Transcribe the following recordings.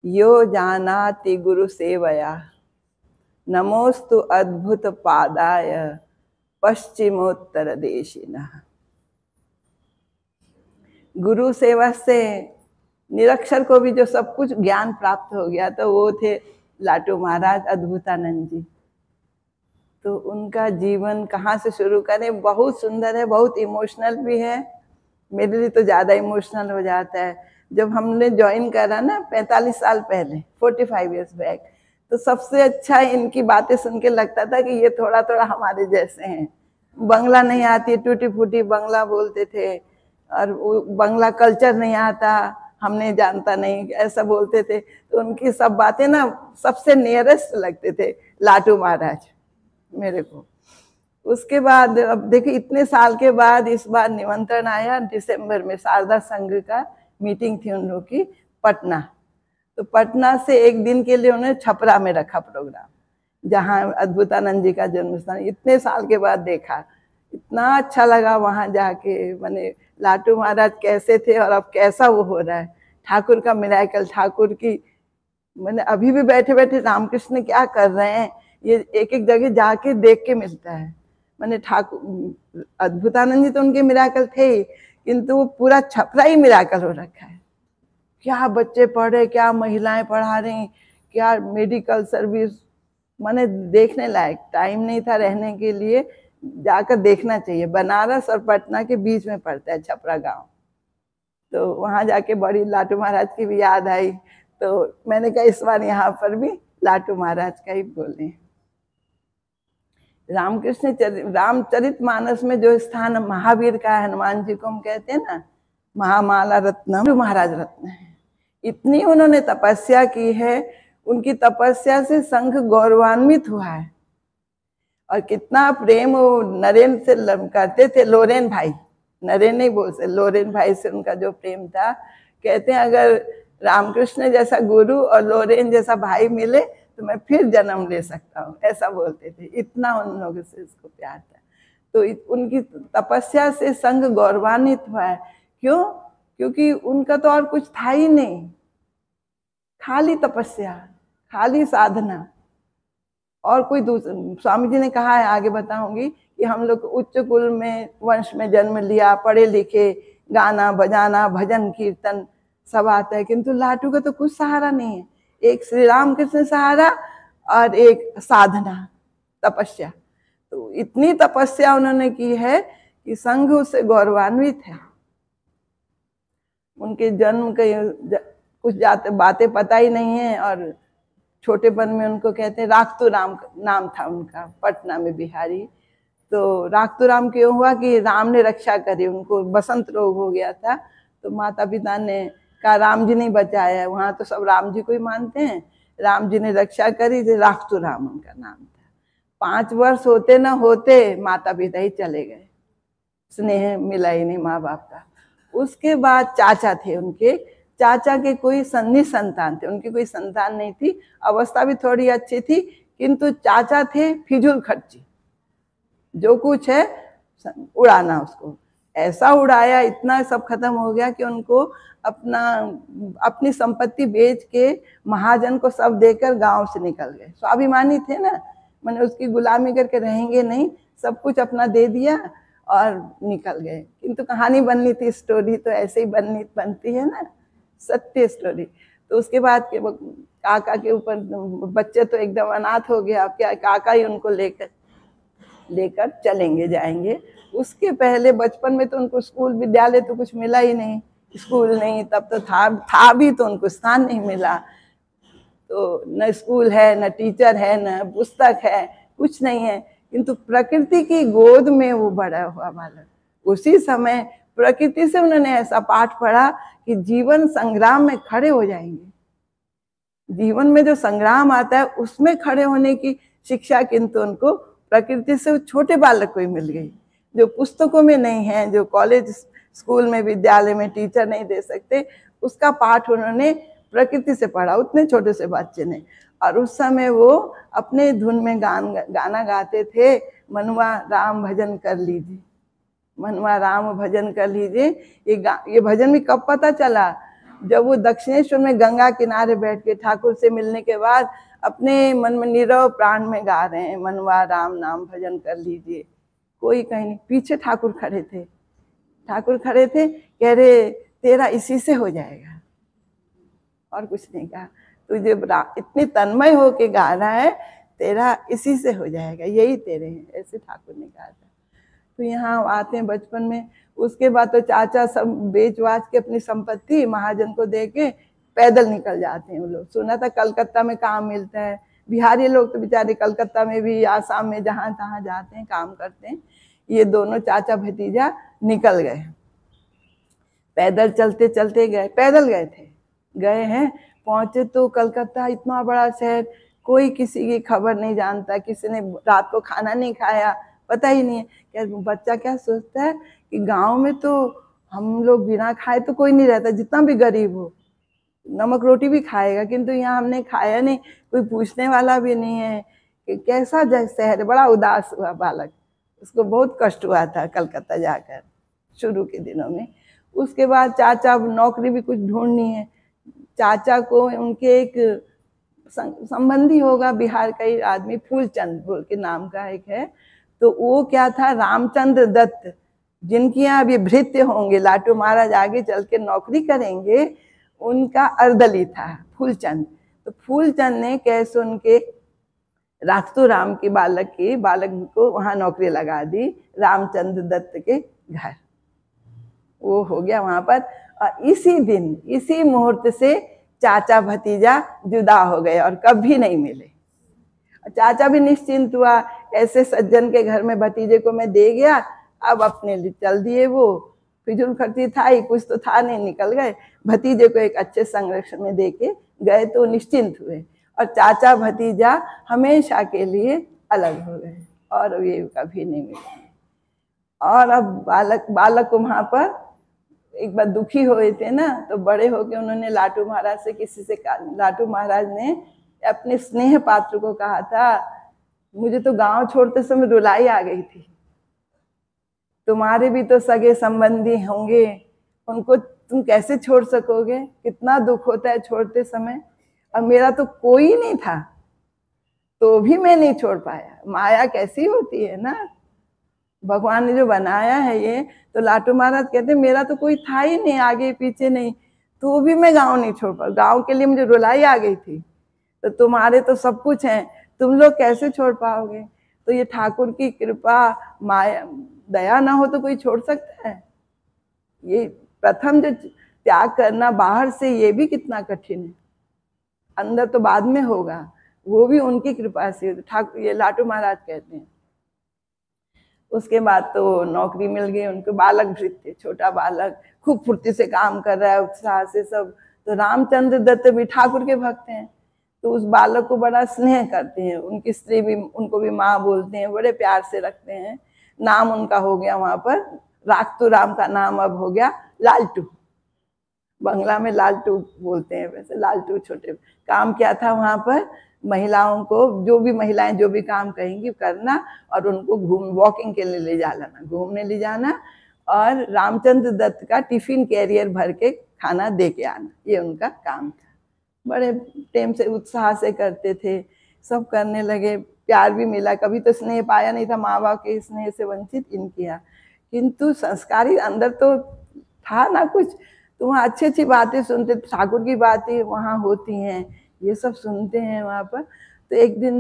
यो जानाति गुरु सेवया नमोस्तु अद्भुत पादाय पश्चिमोत्तर देशिनः। गुरु सेवा से निरक्षर को भी जो सब कुछ ज्ञान प्राप्त हो गया तो वो थे लाटू महाराज अद्भुतानंद जी। तो उनका जीवन कहाँ से शुरू करें, बहुत सुंदर है, बहुत इमोशनल भी है। मेरे लिए तो ज़्यादा इमोशनल हो जाता है। जब हमने ज्वाइन करा ना 45 साल पहले, 45 इयर्स बैक, तो सबसे अच्छा इनकी बातें सुन के लगता था कि ये थोड़ा थोड़ा हमारे जैसे हैं। बंगला नहीं आती, टूटी फूटी बंगला बोलते थे, और बंगला कल्चर नहीं आता, हमने जानता नहीं, ऐसा बोलते थे। तो उनकी सब बातें ना सबसे नियरेस्ट लगते थे लाटू महाराज मेरे को। उसके बाद अब देखिए इतने साल के बाद इस बार निमंत्रण आया दिसंबर में, शारदा संघ का मीटिंग थी उन लोग की पटना। तो पटना से एक दिन के लिए उन्होंने छपरा में रखा प्रोग्राम, जहाँ अद्भुतानंद जी का जन्म स्थान। इतने साल के बाद देखा, इतना अच्छा लगा वहाँ जाके। मैंने लाटू महाराज कैसे थे और अब कैसा वो हो रहा है, ठाकुर का मिराकल, ठाकुर की। मैंने अभी भी बैठे बैठे रामकृष्ण क्या कर रहे हैं ये एक एक जगह जाके देख के मिलता है। मैंने ठाकुर अद्भुतानंद जी तो उनके मिराकल थे ही, किंतु वो पूरा छपरा ही मिराकल हो रखा है। क्या बच्चे पढ़ रहे, क्या महिलाएं पढ़ा रही, क्या मेडिकल सर्विस, मैंने देखने लायक। टाइम नहीं था रहने के लिए, जाकर देखना चाहिए। बनारस और पटना के बीच में पड़ता है छपरा गांव। तो वहां जाके बड़ी लाटू महाराज की भी याद आई। तो मैंने कहा इस बार यहाँ पर भी लाटू महाराज का ही बोले। रामचरित मानस में जो स्थान महावीर का है, हनुमान जी को हम कहते हैं ना, महामाला रत्नम महाराज रत्न है। इतनी उन्होंने तपस्या की है, उनकी तपस्या से संघ गौरवान्वित हुआ है। और कितना प्रेम वो नरेन से करते थे, लोरेन भाई, नरेन नहीं बोल सकते, लोरेन भाई से उनका जो प्रेम था। कहते हैं अगर रामकृष्ण जैसा गुरु और लोरेन जैसा भाई मिले तो मैं फिर जन्म ले सकता हूँ, ऐसा बोलते थे। इतना उन लोगों से उसको प्यार था। तो उनकी तपस्या से संघ गौरवान्वित हुआ है। क्यों? क्योंकि उनका तो और कुछ था ही नहीं, खाली तपस्या, खाली साधना। और कोई स्वामी जी ने कहा है, आगे बताऊंगी, कि हम लोग उच्च कुल में वंश में जन्म लिया, पढ़े लिखे, गाना बजाना भजन कीर्तन सब आता है, किंतु लाटू का तो कुछ सहारा नहीं है। एक श्री राम कृष्ण सहारा और एक साधना, तपस्या। तो इतनी तपस्या उन्होंने की है कि संघ उससे गौरवान्वित है। उनके जन्म के कुछ बातें पता ही नहीं है। और छोटेपन में उनको कहते हैं राख्तू राम नाम था उनका, पटना में बिहारी। तो राख्तू राम क्यों हुआ कि राम ने रक्षा करी, उनको बसंत रोग हो गया था। तो माता पिता ने कहा राम जी नहीं बचाया, वहाँ तो सब राम जी को ही मानते हैं, राम जी ने रक्षा करी, तो राख्तू राम उनका नाम था। 5 वर्ष होते ना होते माता पिता ही चले गए, स्नेह मिला ही नहीं माँ बाप का। उसके बाद चाचा थे उनके, चाचा के कोई निसंतान थे, उनकी कोई संतान नहीं थी। अवस्था भी थोड़ी अच्छी थी, किंतु चाचा थे फिजूल खर्ची, जो कुछ है उड़ाना। उसको ऐसा उड़ाया, इतना सब खत्म हो गया कि उनको अपनी संपत्ति बेच के महाजन को सब देकर गांव से निकल गए। स्वाभिमानी थे ना, मैंने उसकी गुलामी करके रहेंगे नहीं, सब कुछ अपना दे दिया और निकल गए। किंतु कहानी बननी थी, स्टोरी तो ऐसे ही बनती है ना, सत्य स्टोरी। तो उसके बाद के काका के ऊपर बच्चे तो एकदम अनाथ हो गया, क्या काका ही उनको लेकर चलेंगे जाएंगे। उसके पहले बचपन में तो उनको स्कूल विद्यालय तो कुछ मिला ही नहीं, स्कूल नहीं, तब तो था भी तो उनको स्थान नहीं मिला। तो न स्कूल है, न टीचर है, न पुस्तक है, कुछ नहीं है। किंतु प्रकृति की गोद में वो बड़ा हुआ बालक। उसी समय प्रकृति से उन्होंने ऐसा पाठ पढ़ा कि जीवन संग्राम में खड़े हो जाएंगे। जीवन में जो संग्राम आता है उसमें खड़े होने की शिक्षा किंतु उनको प्रकृति से छोटे बालक को ही मिल गई, जो पुस्तकों में नहीं है, जो कॉलेज स्कूल में विद्यालय में टीचर नहीं दे सकते। उसका पाठ उन्होंने प्रकृति से पढ़ा, उतने छोटे से बच्चे ने। और उस समय वो अपने धुन में गाना गाते थे, मनुआ राम भजन कर लीजिए, मनुआ राम भजन कर लीजिए। ये भजन भी कब पता चला, जब वो दक्षिणेश्वर में गंगा किनारे बैठ के ठाकुर से मिलने के बाद अपने मन में नीरव प्राण में गा रहे हैं, मनवा राम नाम भजन कर लीजिए। कोई कहीं नहीं, पीछे ठाकुर खड़े थे, ठाकुर खड़े थे, कह रहे तेरा इसी से हो जाएगा, और कुछ नहीं कहा। तुझे इतनी तन्मय हो के गा रहा है, तेरा इसी से हो जाएगा, यही तेरे हैं, ऐसे ठाकुर ने कहा था। तो यहाँ आते हैं बचपन में। उसके बाद तो चाचा सब बेच वाच के अपनी संपत्ति महाजन को दे के पैदल निकल जाते हैं वो लोग। सुना था कलकत्ता में काम मिलता है, बिहारी लोग तो बेचारे कलकत्ता में भी, आसाम में, जहाँ तहाँ जाते हैं, काम करते हैं। ये दोनों चाचा भतीजा निकल गए, पैदल चलते चलते गए, पैदल गए थे, गए हैं, पहुंचे तो कलकत्ता इतना बड़ा शहर, कोई किसी की खबर नहीं जानता, किसी ने रात को खाना नहीं खाया, पता ही नहीं है। क्या बच्चा क्या सोचता है कि गांव में तो हम लोग बिना खाए तो कोई नहीं रहता, जितना भी गरीब हो नमक रोटी भी खाएगा, किंतु यहाँ हमने खाया नहीं, कोई पूछने वाला भी नहीं है कि कैसा शहर। बड़ा उदास हुआ बालक, उसको बहुत कष्ट हुआ था कलकत्ता जाकर शुरू के दिनों में। उसके बाद चाचा नौकरी भी कुछ ढूंढनी है, चाचा को उनके एक संबंधी होगा बिहार का ही आदमी, फूलचंद बोल के नाम का एक है, तो वो क्या था, रामचंद्र दत्त, जिनकी यहाँ अभी भृत्य होंगे, लाटू महाराज आगे चल के नौकरी करेंगे, उनका अर्दली था फूलचंद। तो फूलचंद ने कैसे उनके राख्तू राम के बालक को वहाँ नौकरी लगा दी, रामचंद्र दत्त के घर। वो हो गया वहाँ पर, और इसी दिन, इसी मुहूर्त से चाचा भतीजा जुदा हो गए और कभी नहीं मिले। चाचा भी निश्चिंत हुआ, ऐसे सज्जन के घर में भतीजे को मैं दे गया, अब अपने लिए चल दिए। वो फिजूल खर्ची था ही, कुछ तो था नहीं, निकल गए। भतीजे को एक अच्छे संरक्षण में दे के गए तो निश्चिंत हुए, और चाचा भतीजा हमेशा के लिए अलग हो गए और ये कभी नहीं मिले। और अब बालक को वहाँ पर एक बार दुखी हुए थे ना, तो बड़े होके उन्होंने लाटू महाराज से किसी से कहा, लाटू महाराज ने अपने स्नेह पात्र को कहा था, मुझे तो गांव छोड़ते समय रुलाई आ गई थी, तुम्हारे भी तो सगे संबंधी होंगे, उनको तुम कैसे छोड़ सकोगे, कितना दुख होता है छोड़ते समय। और मेरा तो कोई नहीं था, तो भी मैं नहीं छोड़ पाया। माया कैसी होती है ना, भगवान ने जो बनाया है ये। तो लाटू महाराज कहते मेरा तो कोई था ही नहीं, आगे पीछे नहीं, तो भी मैं गांव नहीं छोड़ पाया, गांव के लिए मुझे रुलाई आ गई थी। तो तुम्हारे तो सब कुछ है, तुम लोग कैसे छोड़ पाओगे। तो ये ठाकुर की कृपा, माया, दया ना हो तो कोई छोड़ सकता है। ये प्रथम जो त्याग करना बाहर से, ये भी कितना कठिन है, अंदर तो बाद में होगा, वो भी उनकी कृपा से। ठाकुर, ये लाटू महाराज कहते हैं। उसके बाद तो नौकरी मिल गई उनको, बालक भृत्य, छोटा बालक खूब फुर्ती से काम कर रहा है, उत्साह से सब। तो रामचंद्र दत्त भी ठाकुर के भक्त हैं, तो उस बालक को बड़ा स्नेह करते हैं, उनकी स्त्री भी उनको भी माँ बोलते हैं, बड़े प्यार से रखते हैं। नाम उनका हो गया वहाँ पर, राख्तू राम का नाम अब हो गया लालटू, बंगला में लालटू बोलते हैं, वैसे लालटू। छोटे काम क्या था वहाँ पर, महिलाओं को, जो भी महिलाएं जो भी काम कहेंगी करना, और उनको वॉकिंग के लिए ले जाना, घूमने ले जाना, और रामचंद्र दत्त का टिफिन कैरियर भर के खाना दे के आना, ये उनका काम था। बड़े टेम से उत्साह से करते थे, सब करने लगे, प्यार भी मिला। कभी तो स्नेह पाया नहीं था, माँ बाप के स्नेह से वंचित इनकी, किंतु संस्कारी अंदर तो था ना कुछ। तो वहाँ अच्छी अच्छी बातें सुनते, ठाकुर की बातें वहाँ होती हैं, ये सब सुनते हैं वहाँ पर। तो एक दिन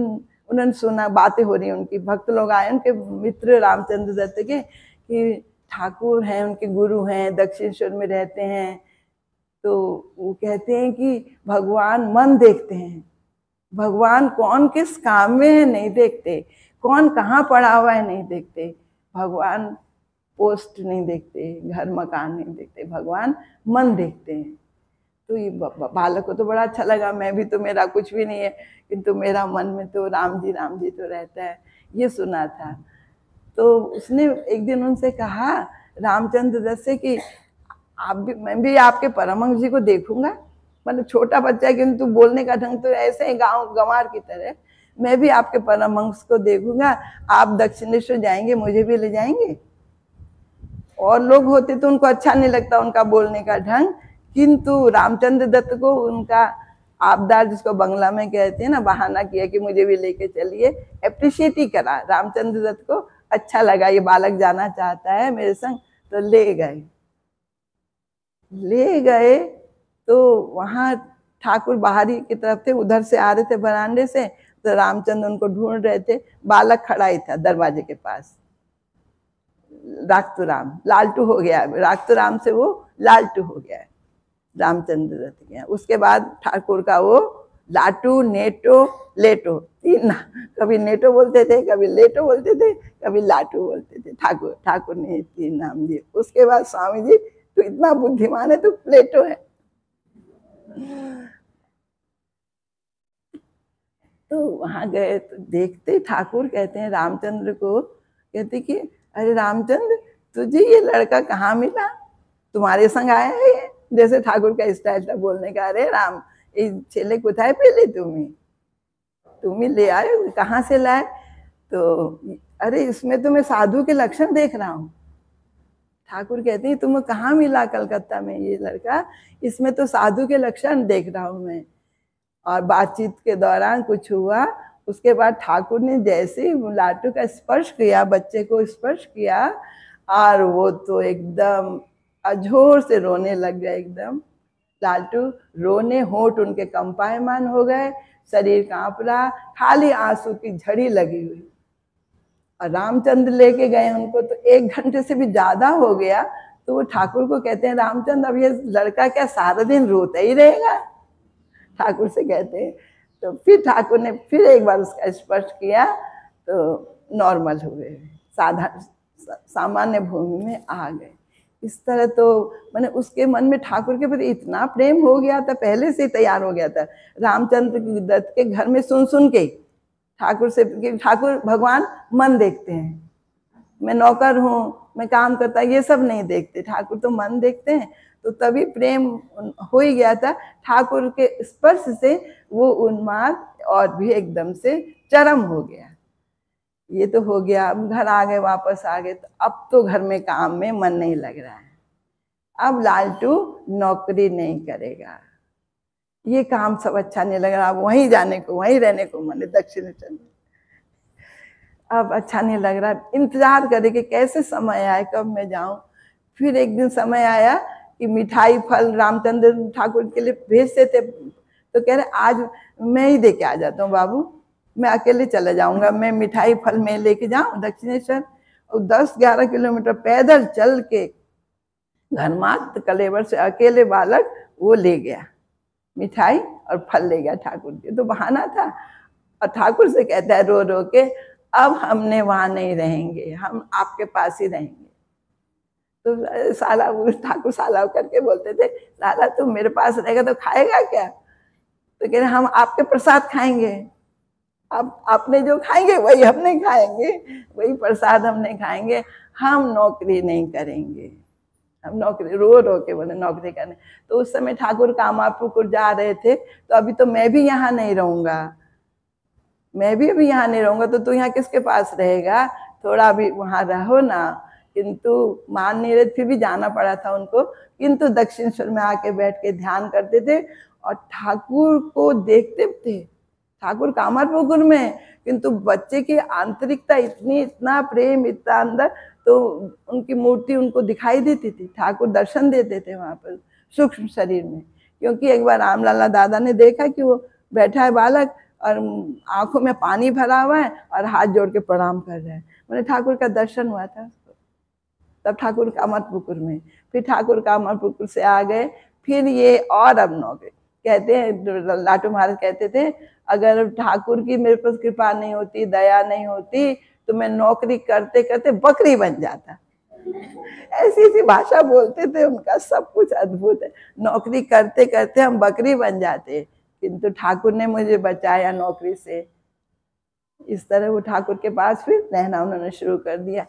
उन्होंने सुना, बातें हो रही, उनकी भक्त लोग आए, उनके मित्र रामचंद्र दत्त के, कि ठाकुर हैं, उनके गुरु हैं, दक्षिणेश्वर में रहते हैं। तो वो कहते हैं कि भगवान मन देखते हैं, भगवान कौन किस काम में है नहीं देखते, कौन कहाँ पड़ा हुआ है नहीं देखते, भगवान पोस्ट नहीं देखते, घर मकान नहीं देखते, भगवान मन देखते हैं। तो ये बालक को तो बड़ा अच्छा लगा, मैं भी तो, मेरा कुछ भी नहीं है, किंतु मेरा मन में तो राम जी तो रहता है, ये सुना था। तो उसने एक दिन उनसे कहा, रामचंद्र दत्त से, कि आप भी, मैं भी आपके परमहंस जी को देखूंगा। मतलब छोटा बच्चा है, किंतु बोलने का ढंग तो ऐसे ही गाँव गंवार की तरह, मैं भी आपके परमहंस को देखूंगा, आप दक्षिणेश्वर जाएंगे, मुझे भी ले जाएंगे। और लोग होते तो उनको अच्छा नहीं लगता उनका बोलने का ढंग, किंतु रामचंद्र दत्त को उनका आबदार, जिसको बंगला में कहते हैं ना, बहाना किया कि मुझे भी लेके चलिए, अप्रिशिएट ही करा। रामचंद्र दत्त को अच्छा लगा, ये बालक जाना चाहता है मेरे संग, तो ले गए। तो वहां ठाकुर बाहरी की तरफ थे, उधर से आ रहे थे बरामदे से, तो रामचंद्र उनको ढूंढ रहे थे। बालक खड़ा ही था दरवाजे के पास, राख्तुराम, लालटू हो गया, राख्तुराम से वो लालटू हो गया रामचंद्र दत्त के। उसके बाद ठाकुर का वो लाटू, नेटो, लेटो, तीन, कभी नेटो बोलते थे, कभी लेटो बोलते थे, कभी लाटू बोलते थे। ठाकुर ने तीन नाम दिए। उसके बाद स्वामी जी, तू इतना बुद्धिमान है, तू प्लेटो है। तो वहां गए तो देखते, ठाकुर कहते हैं रामचंद्र को, कहते कि अरे रामचंद्र, तुझे ये लड़का कहाँ मिला, तुम्हारे संग आया है ये? जैसे ठाकुर का स्टाइल था बोलने का, अरे राम, ये छेले कुथाए पहले तुम ही ले आए, कहाँ से लाए? तो अरे इसमें तो मैं साधु के लक्षण देख रहा हूँ। ठाकुर कहते हैं तुम्हें कहाँ मिला कलकत्ता में ये लड़का, इसमें तो साधु के लक्षण देख रहा हूँ मैं। और बातचीत के दौरान कुछ हुआ, उसके बाद ठाकुर ने जैसे ही लाटू का स्पर्श किया, बच्चे को स्पर्श किया, और वो तो एकदम अझोर से रोने लग गए। एकदम लालटू रोने, होंठ उनके कंपायमान हो गए, शरीर कांप रहा, खाली आंसू की झड़ी लगी हुई। और रामचंद्र लेके गए उनको, तो 1 घंटे से भी ज्यादा हो गया। तो वो ठाकुर को कहते हैं, रामचंद्र अब ये लड़का क्या सारा दिन रोता ही रहेगा? ठाकुर से कहते हैं। तो फिर ठाकुर ने फिर एक बार उसका स्पर्श किया, तो नॉर्मल हुए, साधारण सामान्य भूमि में आ गए। इस तरह तो मैंने उसके मन में ठाकुर के प्रति इतना प्रेम हो गया था, पहले से तैयार हो गया था। रामचंद्र दत्त के घर में सुन के ठाकुर से, ठाकुर भगवान मन देखते हैं, मैं नौकर हूँ, मैं काम करता, ये सब नहीं देखते, ठाकुर तो मन देखते हैं। तो तभी प्रेम हो ही गया था। ठाकुर के स्पर्श से वो उन्माद और भी एकदम से चरम हो गया। ये तो हो गया, अब घर आ गए, वापस आ गए। तो अब तो घर में काम में मन नहीं लग रहा है। अब लालटू नौकरी नहीं करेगा, ये काम सब अच्छा नहीं लग रहा, वहीं जाने को, वहीं रहने को मन है, दक्षिणेश्वर में। अब अच्छा नहीं लग रहा, इंतजार करे कि कैसे समय आए, कब मैं जाऊं। फिर एक दिन समय आया कि मिठाई फल रामचंद्र ठाकुर के लिए भेजते थे, तो कह रहे आज मैं ही दे के आ जाता हूँ बाबू, मैं अकेले चले जाऊंगा, मैं मिठाई फल में लेके जाऊं दक्षिणेश्वर। और 10-11 किलोमीटर पैदल चल के घनमात कलेवर से अकेले बालक वो ले गया, मिठाई और फल ले गया ठाकुर के। तो बहाना था। और ठाकुर से कहता है रो रो के, अब हमने वहां नहीं रहेंगे, हम आपके पास ही रहेंगे। तो साला, ठाकुर साला करके बोलते थे, लाला तुम मेरे पास रहेगा तो खाएगा क्या? तो कह रहे हम आपके प्रसाद खाएंगे, अब आपने जो खाएंगे वही हमने खाएंगे, वही प्रसाद हमने खाएंगे, हम नौकरी नहीं करेंगे। हम नौकरी, रो रो के बोले नौकरी करने। तो उस समय ठाकुर कामापुकुर जा रहे थे, तो अभी तो मैं भी यहाँ नहीं रहूंगा, मैं भी अभी यहाँ नहीं रहूंगा, तो तू यहाँ किसके पास रहेगा, थोड़ा भी वहां रहो ना। किंतु मान नहीं रहे, फिर भी जाना पड़ा था उनको। किंतु दक्षिणेश्वर में आके बैठ के ध्यान करते थे और ठाकुर को देखते थे। ठाकुर कामारपुकुर में, किंतु बच्चे की आंतरिकता इतनी, इतना प्रेम, इतना अंदर, तो उनकी मूर्ति उनको दिखाई देती थी। ठाकुर दर्शन देते थे वहां पर सूक्ष्म शरीर में। क्योंकि एक बार रामलाला दादा ने देखा कि वो बैठा है बालक और आंखों में पानी भरा हुआ है और हाथ जोड़ के प्रणाम कर रहे हैं। मैंने ठाकुर का दर्शन हुआ था उसको। तब ठाकुर कामारपुकुर में, फिर ठाकुर कामारपुकुर से आ गए। फिर ये और अब नौकरी, कहते हैं लाटू महाराज कहते थे, अगर ठाकुर की मेरे पास कृपा नहीं होती, दया नहीं होती, तो मैं नौकरी करते करते बकरी बन जाता। ऐसी ऐसी भाषा बोलते थे, उनका सब कुछ अद्भुत है। नौकरी करते करते हम बकरी बन जाते, किंतु ठाकुर ने मुझे बचाया नौकरी से। इस तरह वो ठाकुर के पास फिर रहना उन्होंने शुरू कर दिया।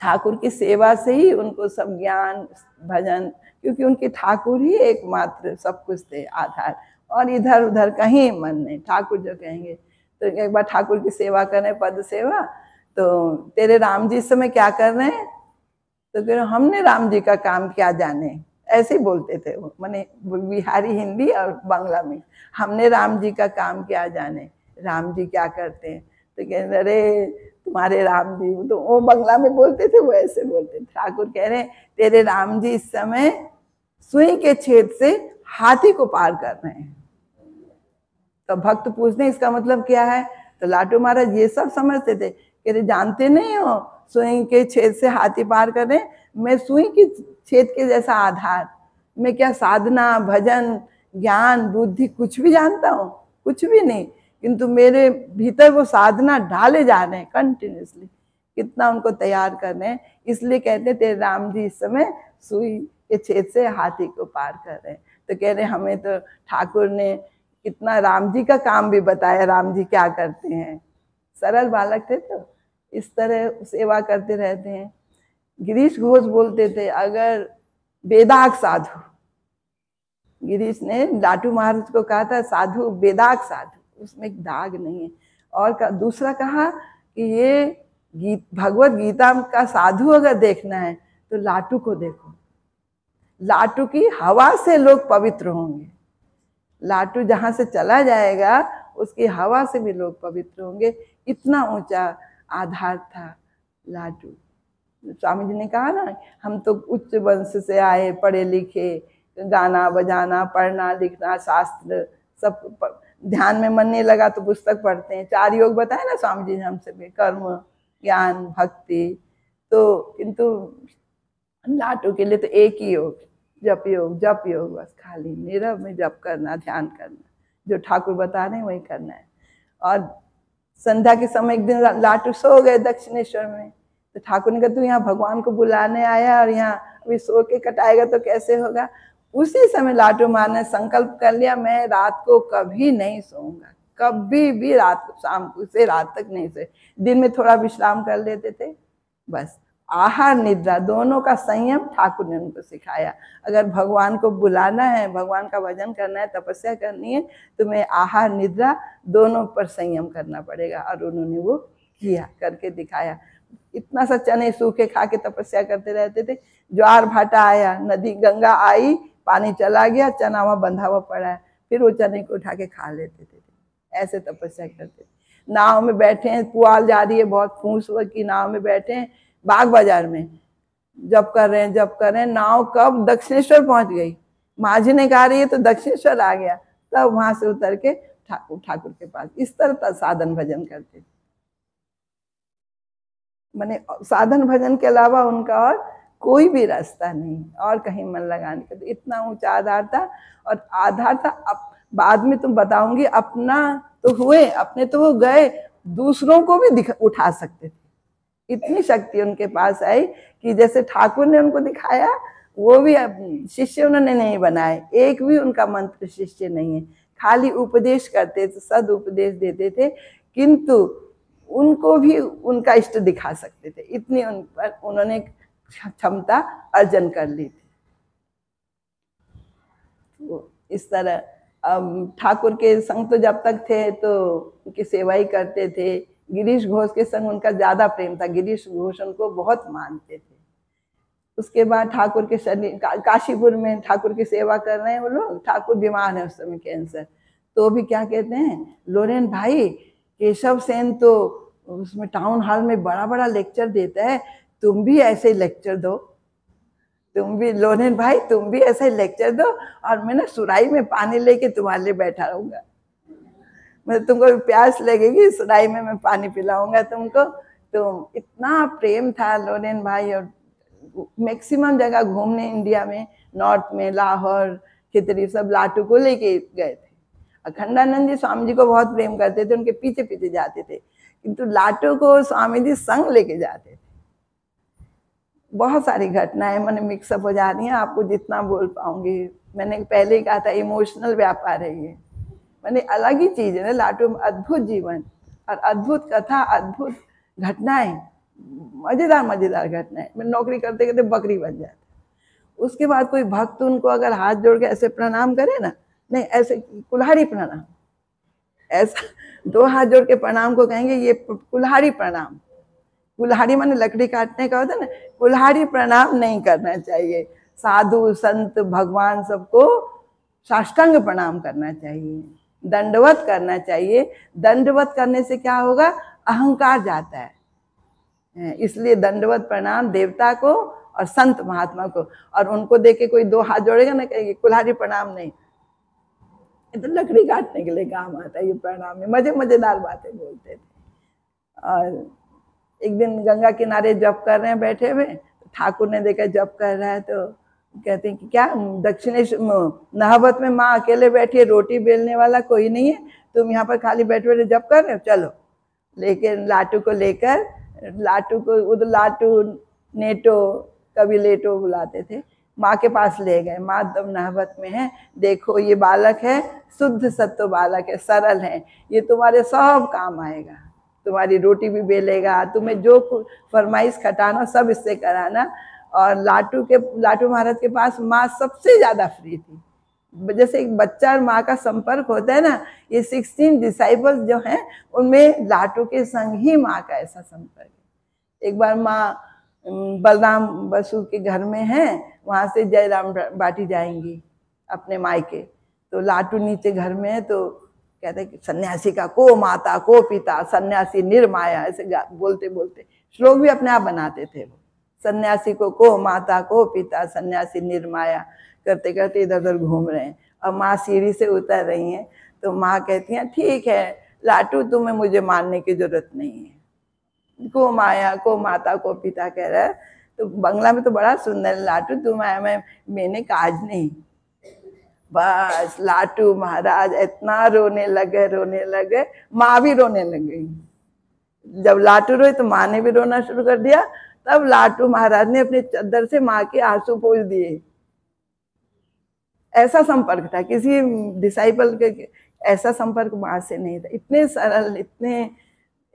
ठाकुर की सेवा से ही उनको सब ज्ञान, भजन, क्योंकि उनके ठाकुर ही एकमात्र सब कुछ थे, आधार, और इधर उधर कहीं मन नहीं। ठाकुर जो कहेंगे। तो एक बार ठाकुर की सेवा करें, पद सेवा, तो तेरे राम जी इस समय क्या कर रहे हैं? तो कह रहे हमने राम जी का काम क्या जाने, ऐसे ही बोलते थे वो, माने बिहारी हिंदी और बांग्ला में। हमने राम जी का काम क्या जाने, राम जी क्या करते हैं। तो कहते अरे तुम्हारे राम जी, तो वो बांग्ला में बोलते थे, वो ऐसे बोलते थे। ठाकुर कह रहे तेरे राम जी इस समय सुई के छेद से हाथी को पार कर रहे हैं। तो भक्त पूछते हैं इसका मतलब क्या है। तो लाटू महाराज ये सब समझते थे, कह रहे जानते नहीं हो सुई के छेद से हाथी पार कर रहे, मैं सुई के छेद के जैसा आधार, मैं क्या साधना भजन ज्ञान बुद्धि कुछ भी जानता हूँ, कुछ भी नहीं, किंतु मेरे भीतर वो साधना डाले जा रहे हैं कंटिन्यूसली, कितना उनको तैयार कर रहे हैं। इसलिए कहते तेरे राम जी इस समय सुई के छेद से हाथी को पार कर रहे हैं। तो कह रहे हमें तो ठाकुर ने कितना राम जी का काम भी बताया, राम जी क्या करते हैं। सरल बालक थे तो इस तरह सेवा करते रहते हैं। गिरीश घोष बोलते थे अगर बेदाग साधु, गिरीश ने लाटू महाराज को कहा था साधु बेदाग साधु, उसमें एक दाग नहीं है। और दूसरा कहा कि ये भगवत गीता का साधु अगर देखना है तो लाटू को देखो, लाटू की हवा से लोग पवित्र होंगे। लाटू जहां से चला जाएगा उसकी हवा से भी लोग पवित्र होंगे। इतना ऊंचा आधार था लाटू। स्वामी जी ने कहा ना हम तो उच्च वंश से आए, पढ़े लिखे, गाना बजाना पढ़ना लिखना शास्त्र सब ध्यान में मन नहीं लगा तो पुस्तक पढ़ते हैं। 4 योग बताए ना स्वामी जी ने हमसे भी, कर्म ज्ञान भक्ति। तो किंतु लाटू के लिए तो एक ही योग, जप योग, जप योग, बस खाली नीरव में जप करना, ध्यान करना, जो ठाकुर बता रहे हैं वही करना है। और संध्या के समय एक दिन लाटू सो गए दक्षिणेश्वर में, तो ठाकुर ने कहा तू यहाँ भगवान को बुलाने आया और यहाँ अभी सो के कटाएगा तो कैसे होगा। उसी समय लाटू माँ ने संकल्प कर लिया मैं रात को कभी नहीं सोऊंगा, कभी भी रात को, शाम से रात तक नहीं सोए। दिन में थोड़ा विश्राम कर लेते थे बस। आहार निद्रा दोनों का संयम ठाकुर ने उनको सिखाया। अगर भगवान को बुलाना है, भगवान का भजन करना है, तपस्या करनी है, तो मैं आहार निद्रा दोनों पर संयम करना पड़ेगा। और उन्होंने वो किया, करके दिखाया। इतना सा चने सूखे खा के तपस्या करते रहते थे। ज्वार भाटा आया, नदी गंगा आई, पानी चला गया, चना वहाँ बंधा हुआ पड़ा है, फिर वो चने को उठा के खा लेते थे। ऐसे तपस्या करते थे। नाव में बैठे हैं, पुआल जा रही है बहुत, फूस की नाव में बैठे हैं बाग बाजार में, जब कर रहे हैं, नाव कब दक्षिणेश्वर पहुंच गई, माझी ने कहा रही है तो दक्षिणेश्वर आ गया, तब वहां से उतर के ठाकुर के पास। इस तरह साधन भजन करते थे। माने साधन भजन के अलावा उनका और कोई भी रास्ता नहीं, और कहीं मन लगाने का। तो इतना ऊंचा आधार था। और आधार था बाद में तुम बताऊंगी, अपना तो हुए, अपने तो वो गए, दूसरों को भी उठा सकते थे। इतनी शक्ति उनके पास आई कि जैसे ठाकुर ने उनको दिखाया, वो भी शिष्य उन्होंने नहीं बनाए, एक भी उनका मंत्र शिष्य नहीं है। खाली उपदेश करते थे, सद उपदेश देते थे, किंतु उनको भी उनका इष्ट दिखा सकते थे। इतनी उन पर उन्होंने क्षमता अर्जन कर ली थी। तो इस तरह ठाकुर के संग तो जब तक थे तो उनकी सेवा ही करते थे। गिरीश घोष के संग उनका ज्यादा प्रेम था, गिरीश घोष उनको बहुत मानते थे। उसके बाद ठाकुर के शरीर, काशीपुर में ठाकुर की सेवा कर रहे हैं वो लोग, ठाकुर बीमार है उस समय कैंसर, तो भी क्या कहते हैं, लोरेन भाई केशव सेन तो उसमें टाउन हॉल में बड़ा बड़ा लेक्चर देता है, तुम भी ऐसे लेक्चर दो, तुम भी लोरेन भाई तुम भी ऐसे लेक्चर दो, और मैं ना सुराई में पानी लेके तुम्हारे लिए बैठा रहूंगा, मैं तुमको प्यास लगेगी, सुराई में मैं पानी पिलाऊंगा तुमको। तो इतना प्रेम था लोरेन भाई। और मैक्सिमम जगह घूमने इंडिया में, नॉर्थ में, लाहौर, खितरी, सब लाटू को लेके गए थे। अखंडानंद जी स्वामी जी को बहुत प्रेम करते थे, उनके पीछे पीछे जाते थे, किंतु लाटू को स्वामी जी संग लेके जाते थे। बहुत सारी घटनाएं मैंने मिक्सअप हो जा रही हैं, आपको जितना बोल पाऊंगी। मैंने पहले ही कहा था इमोशनल व्यापार है ये, मैंने अलग ही चीज है ना लाटू। अद्भुत जीवन और अद्भुत कथा, अद्भुत घटनाएं, मजेदार मजेदार घटनाएं। मैं नौकरी करते करते बकरी बन जाता। उसके बाद कोई भक्त उनको अगर हाथ जोड़ के ऐसे प्रणाम करे ना, नहीं ऐसे कुल्हाड़ी प्रणाम, ऐसा 2 हाथ जोड़ के प्रणाम को कहेंगे ये कुल्हाड़ी प्रणाम। कुल्हाड़ी माने लकड़ी काटने का होता है ना, कुल्हाड़ी प्रणाम नहीं करना चाहिए। साधु संत भगवान सबको साष्टांग प्रणाम करना चाहिए, दंडवत करना चाहिए। दंडवत करने से क्या होगा, अहंकार जाता है। इसलिए दंडवत प्रणाम देवता को और संत महात्मा को। और उनको देख के कोई दो हाथ जोड़ेगा ना, कहेंगे कुल्हाड़ी प्रणाम नहीं, ये तो लकड़ी काटने के लिए काम आता है, ये प्रणाम में मजेदार बातें बोलते थे। और एक दिन गंगा किनारे जप कर रहे हैं बैठे हुए, ठाकुर ने देखा जप कर रहा है तो कहते हैं कि क्या दक्षिणेश नहावत में माँ अकेले बैठी है, रोटी बेलने वाला कोई नहीं है, तुम यहाँ पर खाली बैठे बैठे जप कर रहे हो, चलो। लेकिन लाटू को लेकर, लाटू को उधर लाटू नेटो कभी लेटो बुलाते थे, माँ के पास ले गए। माँ तब नहवत में है, देखो ये बालक है, शुद्ध सत्व बालक है, सरल है, ये तुम्हारे सब काम आएगा, तुम्हारी रोटी भी बेलेगा, तुम्हें जो फरमाइश खटाना सब इससे कराना। और लाटू महाराज के पास माँ सबसे ज्यादा फ्री थी। जैसे एक बच्चा और माँ का संपर्क होता है ना, ये 16 डिसाइपल्स जो हैं उनमें लाटू के संग ही माँ का ऐसा संपर्क है। एक बार माँ बलराम बसु के घर में हैं, वहां से जयराम बाटी जाएंगी अपने मायके, तो लाटू नीचे घर में है, तो कहते हैं कि सन्यासी का को माता को पिता, सन्यासी निर्माया, ऐसे बोलते बोलते श्लोक भी अपने आप बनाते थे वो। सन्यासी को माता को पिता, सन्यासी निर्माया, करते करते इधर उधर घूम रहे हैं। और माँ सीढ़ी से उतर रही हैं, तो माँ कहती हैं ठीक है लाटू, तुम्हें मुझे मानने की जरूरत नहीं है, को माया को माता को पिता कह रहा है, तो बंगला में तो बड़ा सुंदर, लाटू तुम आया मैंने काज नहीं। बस लाटू महाराज इतना रोने लगे, माँ भी रोने लग गई। जब लाटू रोए तो माँ ने भी रोना शुरू कर दिया। तब लाटू महाराज ने अपने चद्दर से माँ के आंसू पोंछ दिए। ऐसा संपर्क था, किसी डिसाइपल के ऐसा संपर्क माँ से नहीं था। इतने सरल, इतने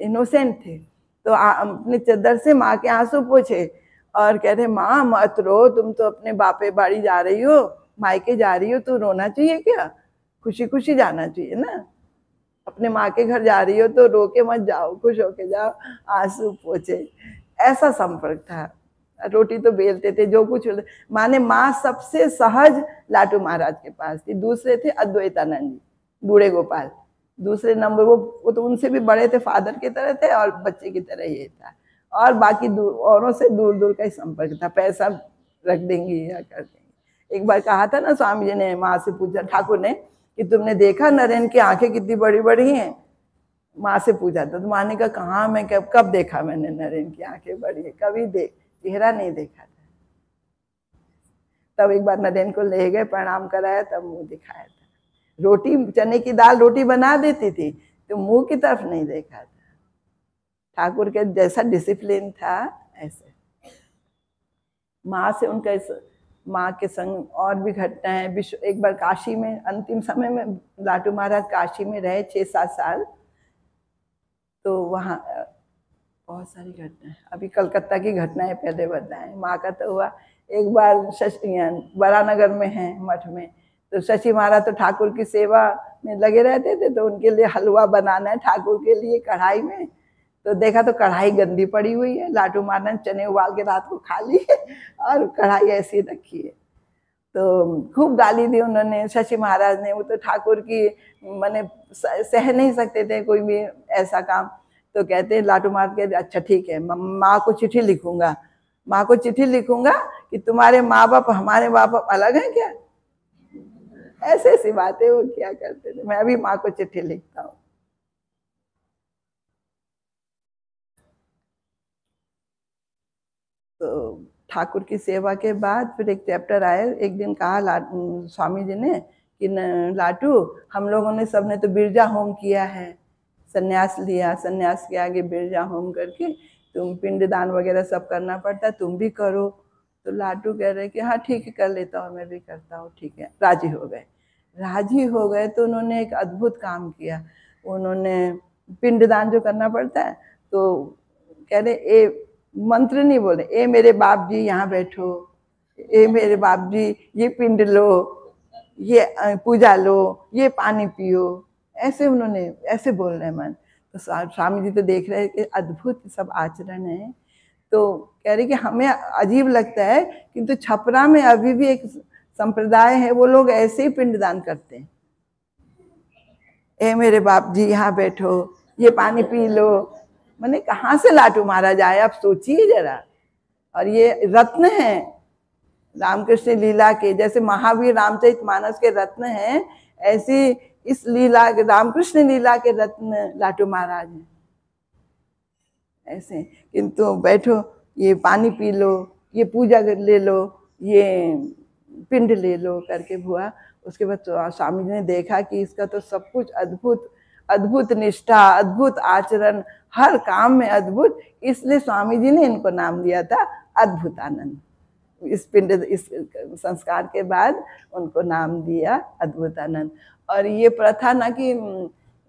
इनोसेंट थे। तो अपने चद्दर से माँ के आंसू पोंछे और कह रहे माँ मत रो, तुम तो अपने बापे बाड़ी जा रही हो, मायके जा रही हो, तो रोना चाहिए क्या, खुशी खुशी जाना चाहिए ना। अपने माँ के घर जा रही हो तो रो के मत जाओ, खुश होके जाओ, आंसू पोंछे। ऐसा संपर्क था। रोटी तो बेलते थे, जो कुछ माने माँ सबसे सहज लाटू महाराज के पास थी। दूसरे थे अद्वैतानंद जी, बूढ़े गोपाल, दूसरे नंबर वो तो उनसे भी बड़े थे, फादर की तरह थे और बच्चे की तरह ये था। और बाकी औरों से दूर दूर का ही संपर्क था, पैसा रख देंगी या कर देंगी। एक बार कहा था ना, स्वामी जी ने माँ से पूछा, ठाकुर ने, कि तुमने देखा नरेन की आंखें कितनी बड़ी बड़ी हैं। माँ से पूछा था, तो माँ ने कहा कहाँ, मैं कब देखा मैंने नरेन की आंखें बड़ी है, कभी चेहरा नहीं देखा था। तब एक बार नरेन को ले गए, प्रणाम कराया, तब मुंह दिखाया था। रोटी, चने की दाल रोटी बना देती थी, तो मुंह की तरफ नहीं देखा था। ठाकुर के जैसा डिसिप्लिन था ऐसे। माँ से उनका, माँ के संग और भी घटनाएं। एक बार काशी में, अंतिम समय में लाटू महाराज काशी में रहे 6-7 साल, तो वहाँ बहुत सारी घटनाएं। अभी कलकत्ता की घटनाएं पहले बताएं। माँ का तो हुआ, एक बार बरानगर में है मठ में, तो शशि महाराज तो ठाकुर की सेवा में लगे रहते थे, तो उनके लिए हलवा बनाना है ठाकुर के लिए कढ़ाई में। तो देखा तो कढ़ाई गंदी पड़ी हुई है। लाटू महाराज चने उबाल के रात को खा लिए और कढ़ाई ऐसी रखी है। तो खूब गाली दी उन्होंने, शशि महाराज ने। वो तो ठाकुर की माने सह नहीं सकते थे कोई भी ऐसा काम। तो कहते हैं लाटू महाराज के, अच्छा ठीक है, माँ को चिट्ठी लिखूंगा, माँ को चिट्ठी लिखूंगा कि तुम्हारे माँ बाप हमारे माँ बाप अलग हैं क्या। ऐसे ऐसी बातें वो क्या करते थे। मैं अभी माँ को चिट्ठी लिखता हूँ। तो ठाकुर की सेवा के बाद फिर एक चैप्टर आया। एक दिन कहा स्वामी जी ने कि लाटू, हम लोगों ने सबने तो बिरजा होम किया है, सन्यास लिया, सन्यास के आगे बिरजा होम करके तुम पिंडदान वगैरह सब करना पड़ता है, तुम भी करो। तो लाटू कह रहे कि हाँ ठीक है कर लेता हूँ, मैं भी करता हूँ, ठीक है। राजी हो गए। राजी हो गए तो उन्होंने एक अद्भुत काम किया। उन्होंने पिंडदान जो करना पड़ता है, तो कह रहे ए मंत्र नहीं बोले, ए मेरे बाप जी यहाँ बैठो, ए मेरे बाप जी ये पिंड लो, ये पूजा लो, ये पानी पियो। ऐसे उन्होंने ऐसे बोल रहे मन। तो स्वामी जी तो देख रहे कि अद्भुत सब आचरण है। तो कह रही कि हमें अजीब लगता है, किंतु छपरा में अभी भी एक संप्रदाय है, वो लोग ऐसे ही पिंडदान करते हैं। ए मेरे बाप जी यहाँ बैठो, ये पानी पी लो। मैंने कहाँ से लाटू मारा जाए, आप सोचिए जरा। और ये रत्न है रामकृष्ण लीला के, जैसे महावीर रामचरितमानस के रत्न हैं, ऐसी इस लीला रामकृष्ण लीला के रत्न लाटू महाराज हैं ऐसे। किंतु बैठो, ये पानी पी लो, ये पूजा ले लो, ये पिंड ले लो करके हुआ। उसके बाद तो स्वामी जी ने देखा कि इसका तो सब कुछ अद्भुत, अद्भुत निष्ठा, अद्भुत आचरण, हर काम में अद्भुत, इसलिए स्वामी जी ने इनको नाम दिया था अद्भुतानंद। इस पिंड, इस संस्कार के बाद उनको नाम दिया अद्भुतानंद। और ये प्रथा ना कि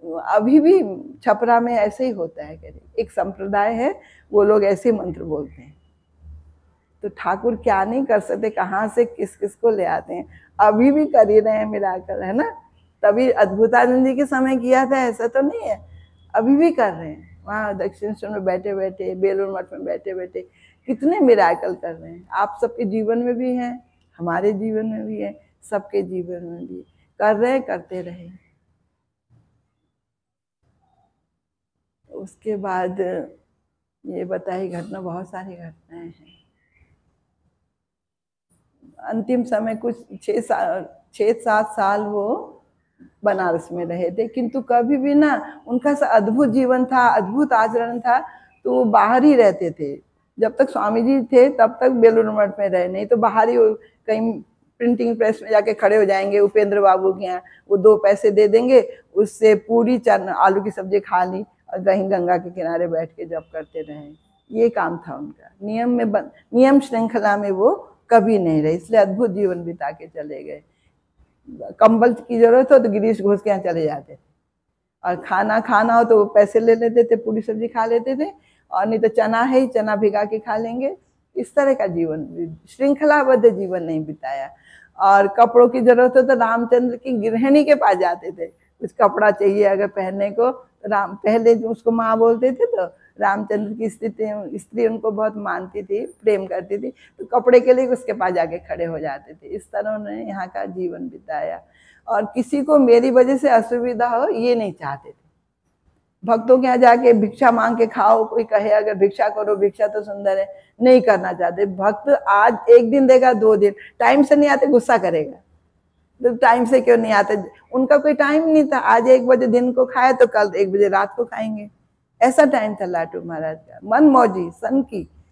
अभी भी छपरा में ऐसे ही होता है, एक संप्रदाय है, वो लोग ऐसे मंत्र बोलते हैं। तो ठाकुर क्या नहीं कर सकते, कहाँ से किस किस को ले आते हैं, अभी भी कर ही रहे हैं मिराकल, है ना। तभी अद्भुतानंद जी के समय किया था ऐसा तो नहीं है, अभी भी कर रहे हैं। वहाँ दक्षिणेश्वर में बैठे बैठे, बेलूर मठ में बैठे बैठे कितने मिराकल कर रहे हैं। आप सबके जीवन में भी हैं, हमारे जीवन में भी है, सबके जीवन में भी कर रहे, करते रहे। उसके बाद ये बताई घटना, बहुत सारी घटनाएं हैं। अंतिम समय कुछ 6-7 साल वो बनारस में रहे थे, किंतु कभी भी ना उनका अद्भुत जीवन था, अद्भुत आचरण था, तो वो बाहर ही रहते थे। जब तक स्वामी जी थे तब तक बेलूर मठ में रहे, नहीं तो बाहर ही कहीं प्रिंटिंग प्रेस में जाके खड़े हो जाएंगे उपेंद्र बाबू के यहाँ, वो 2 पैसे दे देंगे, उससे पूरी आलू की सब्जी खा ली और कहीं गंगा के किनारे बैठ के जब करते रहे। ये काम था उनका। नियम श्रृंखला में वो कभी नहीं रहे, इसलिए अद्भुत जीवन बिता के चले गए। कंबल की जरूरत हो तो गिरीश घोष के यहाँ चले जाते थे, और खाना हो तो पैसे ले लेते थे, पूरी सब्जी खा लेते थे, और नहीं तो चना है ही, चना भिगा के खा लेंगे। इस तरह का जीवन, श्रृंखलाबद्ध जीवन नहीं बिताया। और कपड़ों की जरूरत हो तो रामचंद्र की गृहिणी के पास जाते थे, कुछ कपड़ा चाहिए अगर पहनने को, राम पहले उसको माँ बोलते थे, तो रामचंद्र की स्त्री उनको बहुत मानती थी, प्रेम करती थी, तो कपड़े के लिए उसके पास जाके खड़े हो जाते थे। इस तरह उन्होंने यहाँ का जीवन बिताया, और किसी को मेरी वजह से असुविधा हो ये नहीं चाहते थे। भक्तों के यहाँ जाके भिक्षा मांग के खाओ, कोई कहे अगर भिक्षा करो, भिक्षा तो सुंदर है, नहीं करना चाहते। भक्त आज 1 दिन देगा, 2 दिन, टाइम से नहीं आते गुस्सा करेगा, तो टाइम से क्यों नहीं आते। उनका कोई टाइम नहीं था, आज 1 बजे दिन को खाए तो कल 1 बजे रात को खाएंगे, ऐसा टाइम था लाटू महाराज का। मन मौजी,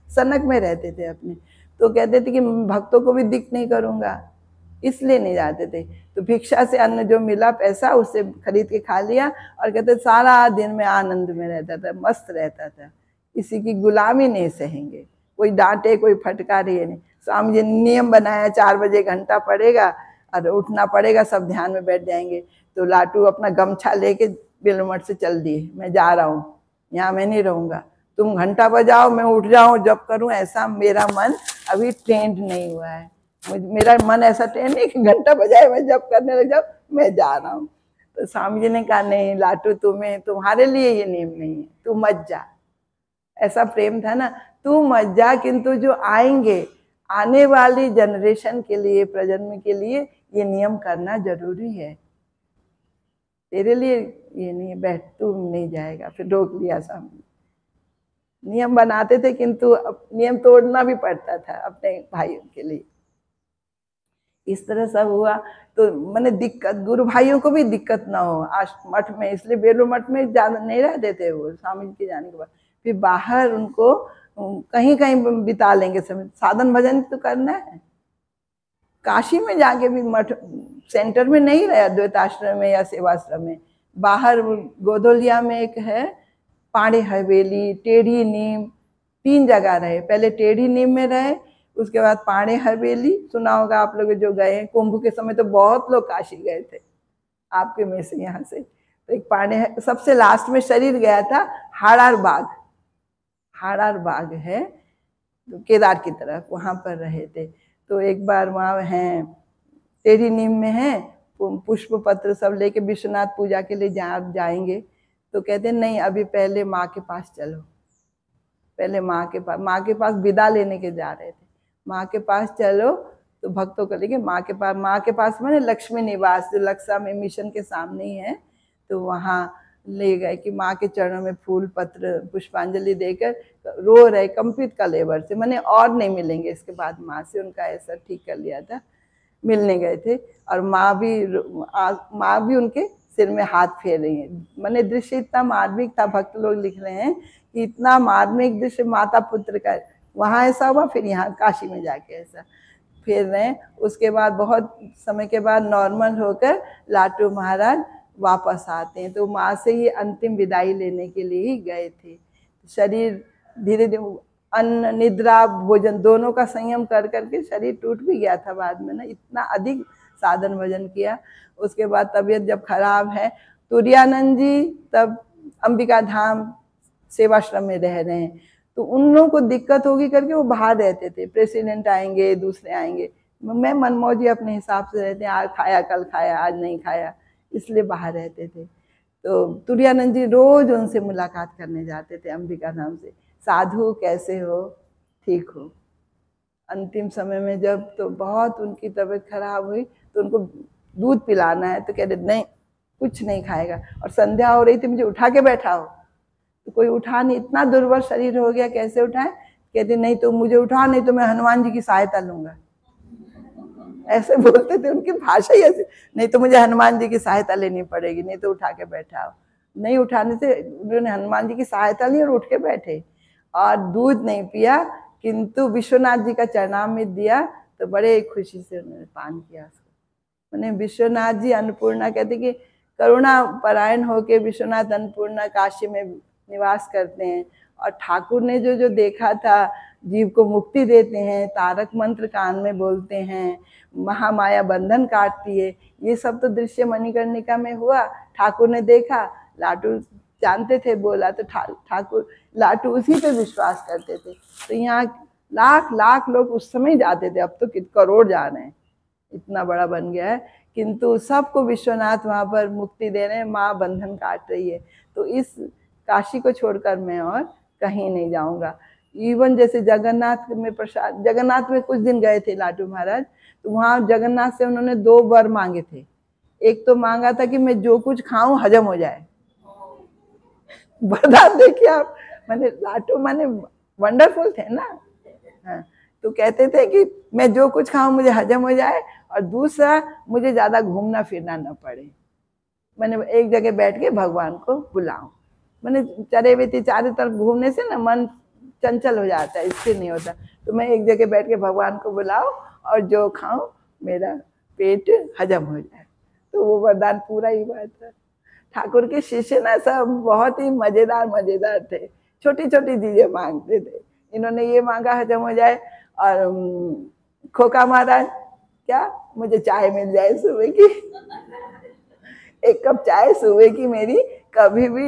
सनक में रहते थे अपने। तो कहते थे कि भक्तों को भी दिक्कत नहीं करूंगा, इसलिए नहीं जाते थे। तो भिक्षा से अन्न जो मिला पैसा, उससे खरीद के खा लिया, और कहते सारा दिन में आनंद में रहता था, मस्त रहता था, किसी की गुलामी नहीं सहेंगे, कोई डांटे कोई फटकारे नहीं। स्वामी जी ने नियम बनाया 4 बजे घंटा पड़ेगा और उठना पड़ेगा, सब ध्यान में बैठ जाएंगे। तो लाटू अपना गमछा लेके बेलूर मठ से चल दिए, मैं जा रहा हूँ, यहाँ मैं नहीं रहूँगा, तुम घंटा बजाओ मैं उठ जाऊँ जब करूँ, ऐसा मेरा मन अभी ट्रेंड नहीं हुआ है। मेरा मन ऐसा ट्रेंड नहीं कि घंटा बजाए मैं जब करने लग जाओ, मैं जा रहा हूँ। तो स्वामी जी ने कहा नहीं लाटू, तुम्हारे लिए ये नियम नहीं है, तू मत जा। ऐसा प्रेम था ना, तू मत जा, किंतु जो आएंगे आने वाली जनरेशन के लिए, प्रजन्म के लिए ये नियम करना जरूरी है, तेरे लिए ये नहीं, बैठ तू नहीं जाएगा। फिर रोक लिया स्वामी। नियम बनाते थे, किंतु नियम तोड़ना भी पड़ता था अपने भाइयों के लिए। इस तरह सब हुआ। तो मैंने दिक्कत, गुरु भाइयों को भी दिक्कत ना हो आज मठ में, इसलिए बेलूर मठ में ज्यादा नहीं रहते थे वो। स्वामी जी के जाने के बाद फिर बाहर उनको कहीं कहीं बिता लेंगे समय, साधन भजन तो करना है। काशी में जाके भी मठ सेंटर में नहीं रहे, अद्वैत आश्रम में या सेवाश्रम में, बाहर गोदोलिया में एक है पाड़े हवेली, टेढ़ी नीम, 3 जगह रहे। पहले टेढ़ी नीम में रहे, उसके बाद पाड़े हवेली, सुना होगा आप लोग जो गए कुंभ के समय, तो बहुत लोग काशी गए थे आपके में से, यहाँ से। तो एक पाड़े, सबसे लास्ट में शरीर गया था हाड़ार बाग है तो केदार की तरफ, वहाँ पर रहे थे। तो एक बार वहाँ हैं टेढ़ी नीम में है, पुष्प पत्र सब लेके विश्वनाथ पूजा के लिए जाएंगे, तो कहते नहीं अभी पहले माँ के पास चलो। पहले माँ के पास विदा लेने के जा रहे थे। माँ के पास चलो तो भक्तों को लेके माँ के पास मैंने लक्ष्मी निवास जो लक्सा में मिशन के सामने ही है, तो वहाँ ले गए कि माँ के चरणों में फूल पत्र पुष्पांजलि देकर रो रहे कंपित कलेवर से, मैंने और नहीं मिलेंगे इसके बाद माँ से, उनका ऐसा ठीक कर लिया था। मिलने गए थे और माँ भी उनके सिर में हाथ फेर रही है। मैंने दृश्य इतना मार्मिक था, भक्त लोग लिख रहे हैं कि इतना मार्मिक दृश्य माता पुत्र का वहाँ ऐसा हुआ, फिर यहाँ काशी में जाके ऐसा फेर रहे हैं। उसके बाद बहुत समय के बाद नॉर्मल होकर लाटू महाराज वापस आते हैं, तो माँ से ही अंतिम विदाई लेने के लिए ही गए थे। शरीर धीरे धीरे अन्न निद्रा भोजन दोनों का संयम कर करके शरीर टूट भी गया था बाद में ना, इतना अधिक साधन भजन किया। उसके बाद तबीयत जब खराब है, तुरानंद जी तब अंबिका धाम सेवाश्रम में रह रहे हैं, तो उन लोगों को दिक्कत होगी करके वो बाहर रहते थे, प्रेसिडेंट आएंगे दूसरे आएंगे, मैं मनमौजी अपने हिसाब से रहते हैं, आज खाया कल खाया आज नहीं खाया, इसलिए बाहर रहते थे। तो तुरानंद जी रोज उनसे मुलाकात करने जाते थे अंबिका धाम से, साधु कैसे हो, ठीक हो। अंतिम समय में जब तो बहुत उनकी तबीयत खराब हुई तो उनको दूध पिलाना है, तो कह रहे नहीं कुछ नहीं खाएगा, और संध्या हो रही थी मुझे उठा के बैठाओ, तो कोई उठा नहीं, इतना दुर्बल शरीर हो गया कैसे उठाए, कहते नहीं तो मुझे उठा, नहीं तो मैं हनुमान जी की सहायता लूंगा, ऐसे बोलते थे, उनकी भाषा ही ऐसी, नहीं तो मुझे हनुमान जी की सहायता लेनी पड़ेगी, नहीं तो उठा के बैठाओ। नहीं उठाने से उन्होंने हनुमान जी की सहायता ली और उठ के बैठे, और दूध नहीं पिया, किंतु विश्वनाथ जी का चरणामृत दिया तो बड़े खुशी से उन्होंने पान किया उसको। मैंने विश्वनाथ जी अन्नपूर्णा कहते कि करुणा परायण होके विश्वनाथ अन्नपूर्णा काशी में निवास करते हैं, और ठाकुर ने जो जो देखा था, जीव को मुक्ति देते हैं, तारक मंत्र कान में बोलते हैं, महामाया बंधन काटती है, ये सब तो दृश्य मणिकर्णिका में हुआ, ठाकुर ने देखा, लाटू जानते थे बोला, तो ठाकुर लाटू उसी पे विश्वास करते थे। तो यहाँ लाख लाख लोग उस समय जाते थे, अब तो करोड़ जा रहे हैं, इतना बड़ा बन गया है, किंतु सबको विश्वनाथ वहाँ पर मुक्ति दे रहे हैं, माँ बंधन काट रही है। तो इस काशी को छोड़कर मैं और कहीं नहीं जाऊंगा। इवन जैसे जगन्नाथ में प्रसाद, जगन्नाथ में कुछ दिन गए थे लाटू महाराज, तो वहाँ जगन्नाथ से उन्होंने 2 वर मांगे थे। एक तो मांगा था कि मैं जो कुछ खाऊं हजम हो जाए, वरदान देखिए आप, मैंने लाटू माने वंडरफुल थे ना, हाँ, तो कहते थे कि मैं जो कुछ खाऊं मुझे हजम हो जाए, और दूसरा मुझे ज्यादा घूमना फिरना न पड़े, मैंने एक जगह बैठ के भगवान को बुलाऊं। मैंने चरे हुए थी चारों तरफ घूमने से ना मन चंचल हो जाता है, इससे नहीं होता, तो मैं एक जगह बैठ के भगवान को बुलाऊं और जो खाऊं मेरा पेट हजम हो जाए, तो वो वरदान पूरा ही हुआ था। ठाकुर के शिष्य ना सब बहुत ही मजेदार थे, छोटी छोटी चीजें मांगते थे। इन्होंने ये मांगा हजम हो जाए, और खोका महाराज क्या मुझे चाय मिल जाए सुबह की, 1 कप चाय सुबह की मेरी कभी भी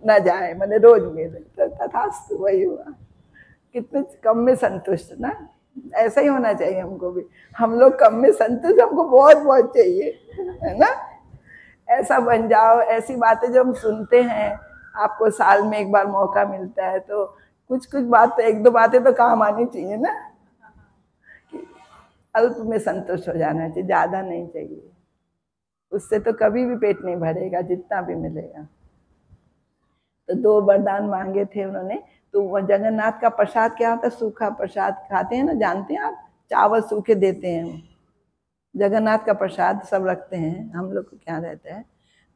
न जाए, मैंने रोज मिले, तथास्तु वही हुआ। कितने कम में संतुष्ट ना, ऐसा ही होना चाहिए हमको भी, हम लोग कम में संतुष्ट, हमको बहुत बहुत चाहिए, है ना, ऐसा बन जाओ। ऐसी बातें जो हम सुनते हैं, आपको साल में 1 बार मौका मिलता है, तो कुछ कुछ बात, 1-2 बातें तो काम आनी चाहिए ना, अल्प में संतुष्ट हो जाना चाहिए, ज्यादा नहीं चाहिए, उससे तो कभी भी पेट नहीं भरेगा जितना भी मिलेगा। तो 2 वरदान मांगे थे उन्होंने। तो वो जगन्नाथ का प्रसाद क्या होता है, सूखा प्रसाद खाते हैं ना, जानते हैं आप, चावल सूखे देते हैं, जगन्नाथ का प्रसाद सब रखते हैं, हम लोग को क्या रहता है।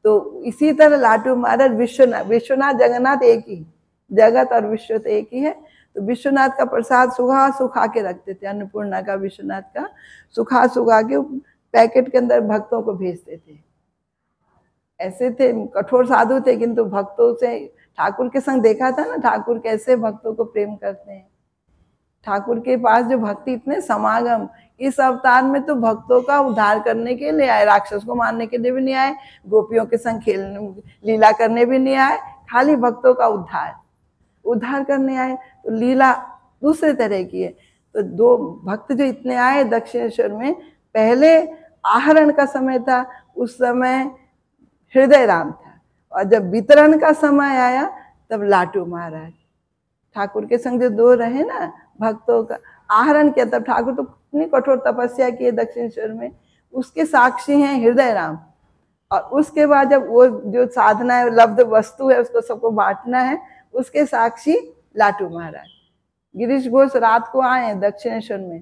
तो इसी तरह लाटू महाराज विश्वनाथ जगन्नाथ एक ही, जगत और विश्व तो एक ही है, तो विश्वनाथ का प्रसाद सुखा के रखते थे, अन्नपूर्णा का विश्वनाथ का सुखा के पैकेट के अंदर भक्तों को भेजते थे। ऐसे थे, कठोर साधु थे, किंतु भक्तों से, ठाकुर के संग देखा था ना, ठाकुर कैसे भक्तों को प्रेम करते हैं। ठाकुर के पास जो भक्ति, इतने समागम, इस अवतार में तो भक्तों का उद्धार करने के लिए आए, राक्षस को मारने के लिए भी नहीं आए, गोपियों के संग खेलने लीला करने भी नहीं आए, खाली भक्तों का उद्धार करने आए। तो लीला दूसरे तरह की है। तो 2 भक्त जो इतने आए दक्षिणेश्वर में, पहले आहरण का समय था, उस समय हृदय राम था, और जब वितरण का समय आया तब लाटू महाराज, ठाकुर के संग जो दो रहे ना भक्तों का आहरण किया, तब ठाकुर तो इतनी कठोर तपस्या की है दक्षिणेश्वर में, उसके साक्षी हैं हृदय राम। और उसके बाद जब वो जो साधना है, लब्ध वस्तु है, उसको सबको बांटना है, उसके साक्षी लाटू महाराज। गिरीश घोष रात को आए दक्षिणेश्वर में,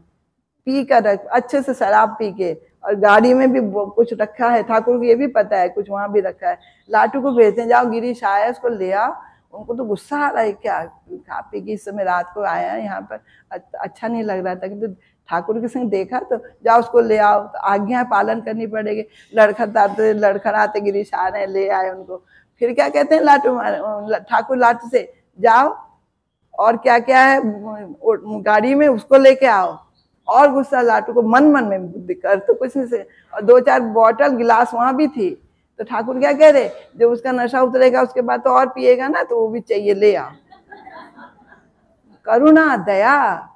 पी कर अच्छे से शराब पी के, और गाड़ी में भी कुछ रखा है, ठाकुर को ये भी पता है कुछ वहां भी रखा है। लाटू को भेजते हैं, जाओ गिरीश आया उसको ले आओ। उनको तो गुस्सा आ रहा है, क्या खा पी के इस समय रात को आया यहाँ पर, अच्छा नहीं लग रहा था, किंतु ठाकुर के संग देखा तो जाओ उसको ले आओ, तो आज्ञा पालन करनी पड़ेगी। लड़खड़ाते गिरीश आ रहे हैं, ले आए उनको। फिर क्या कहते हैं लाटू ठाकुर लाटू से, जाओ और क्या क्या है गाड़ी में उसको लेके आओ। और गुस्सा लाटू को, मन मन में बुद्धि कर तो कुछ नहीं से। और 2-4 बॉटल गिलास वहां भी थी, तो ठाकुर क्या कह रहे, जब उसका नशा उतरेगा उसके बाद तो और पिएगा ना, तो वो भी चाहिए, ले आओ। करुणा दया,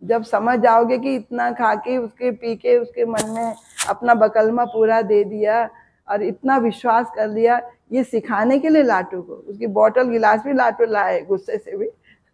जब समझ जाओगे कि इतना खा के उसके पी के उसके मन में अपना बकलमा पूरा दे दिया और इतना विश्वास कर लिया, ये सिखाने के लिए लाटू को उसकी बॉटल गिलास भी लाटू लाए, गुस्से से भी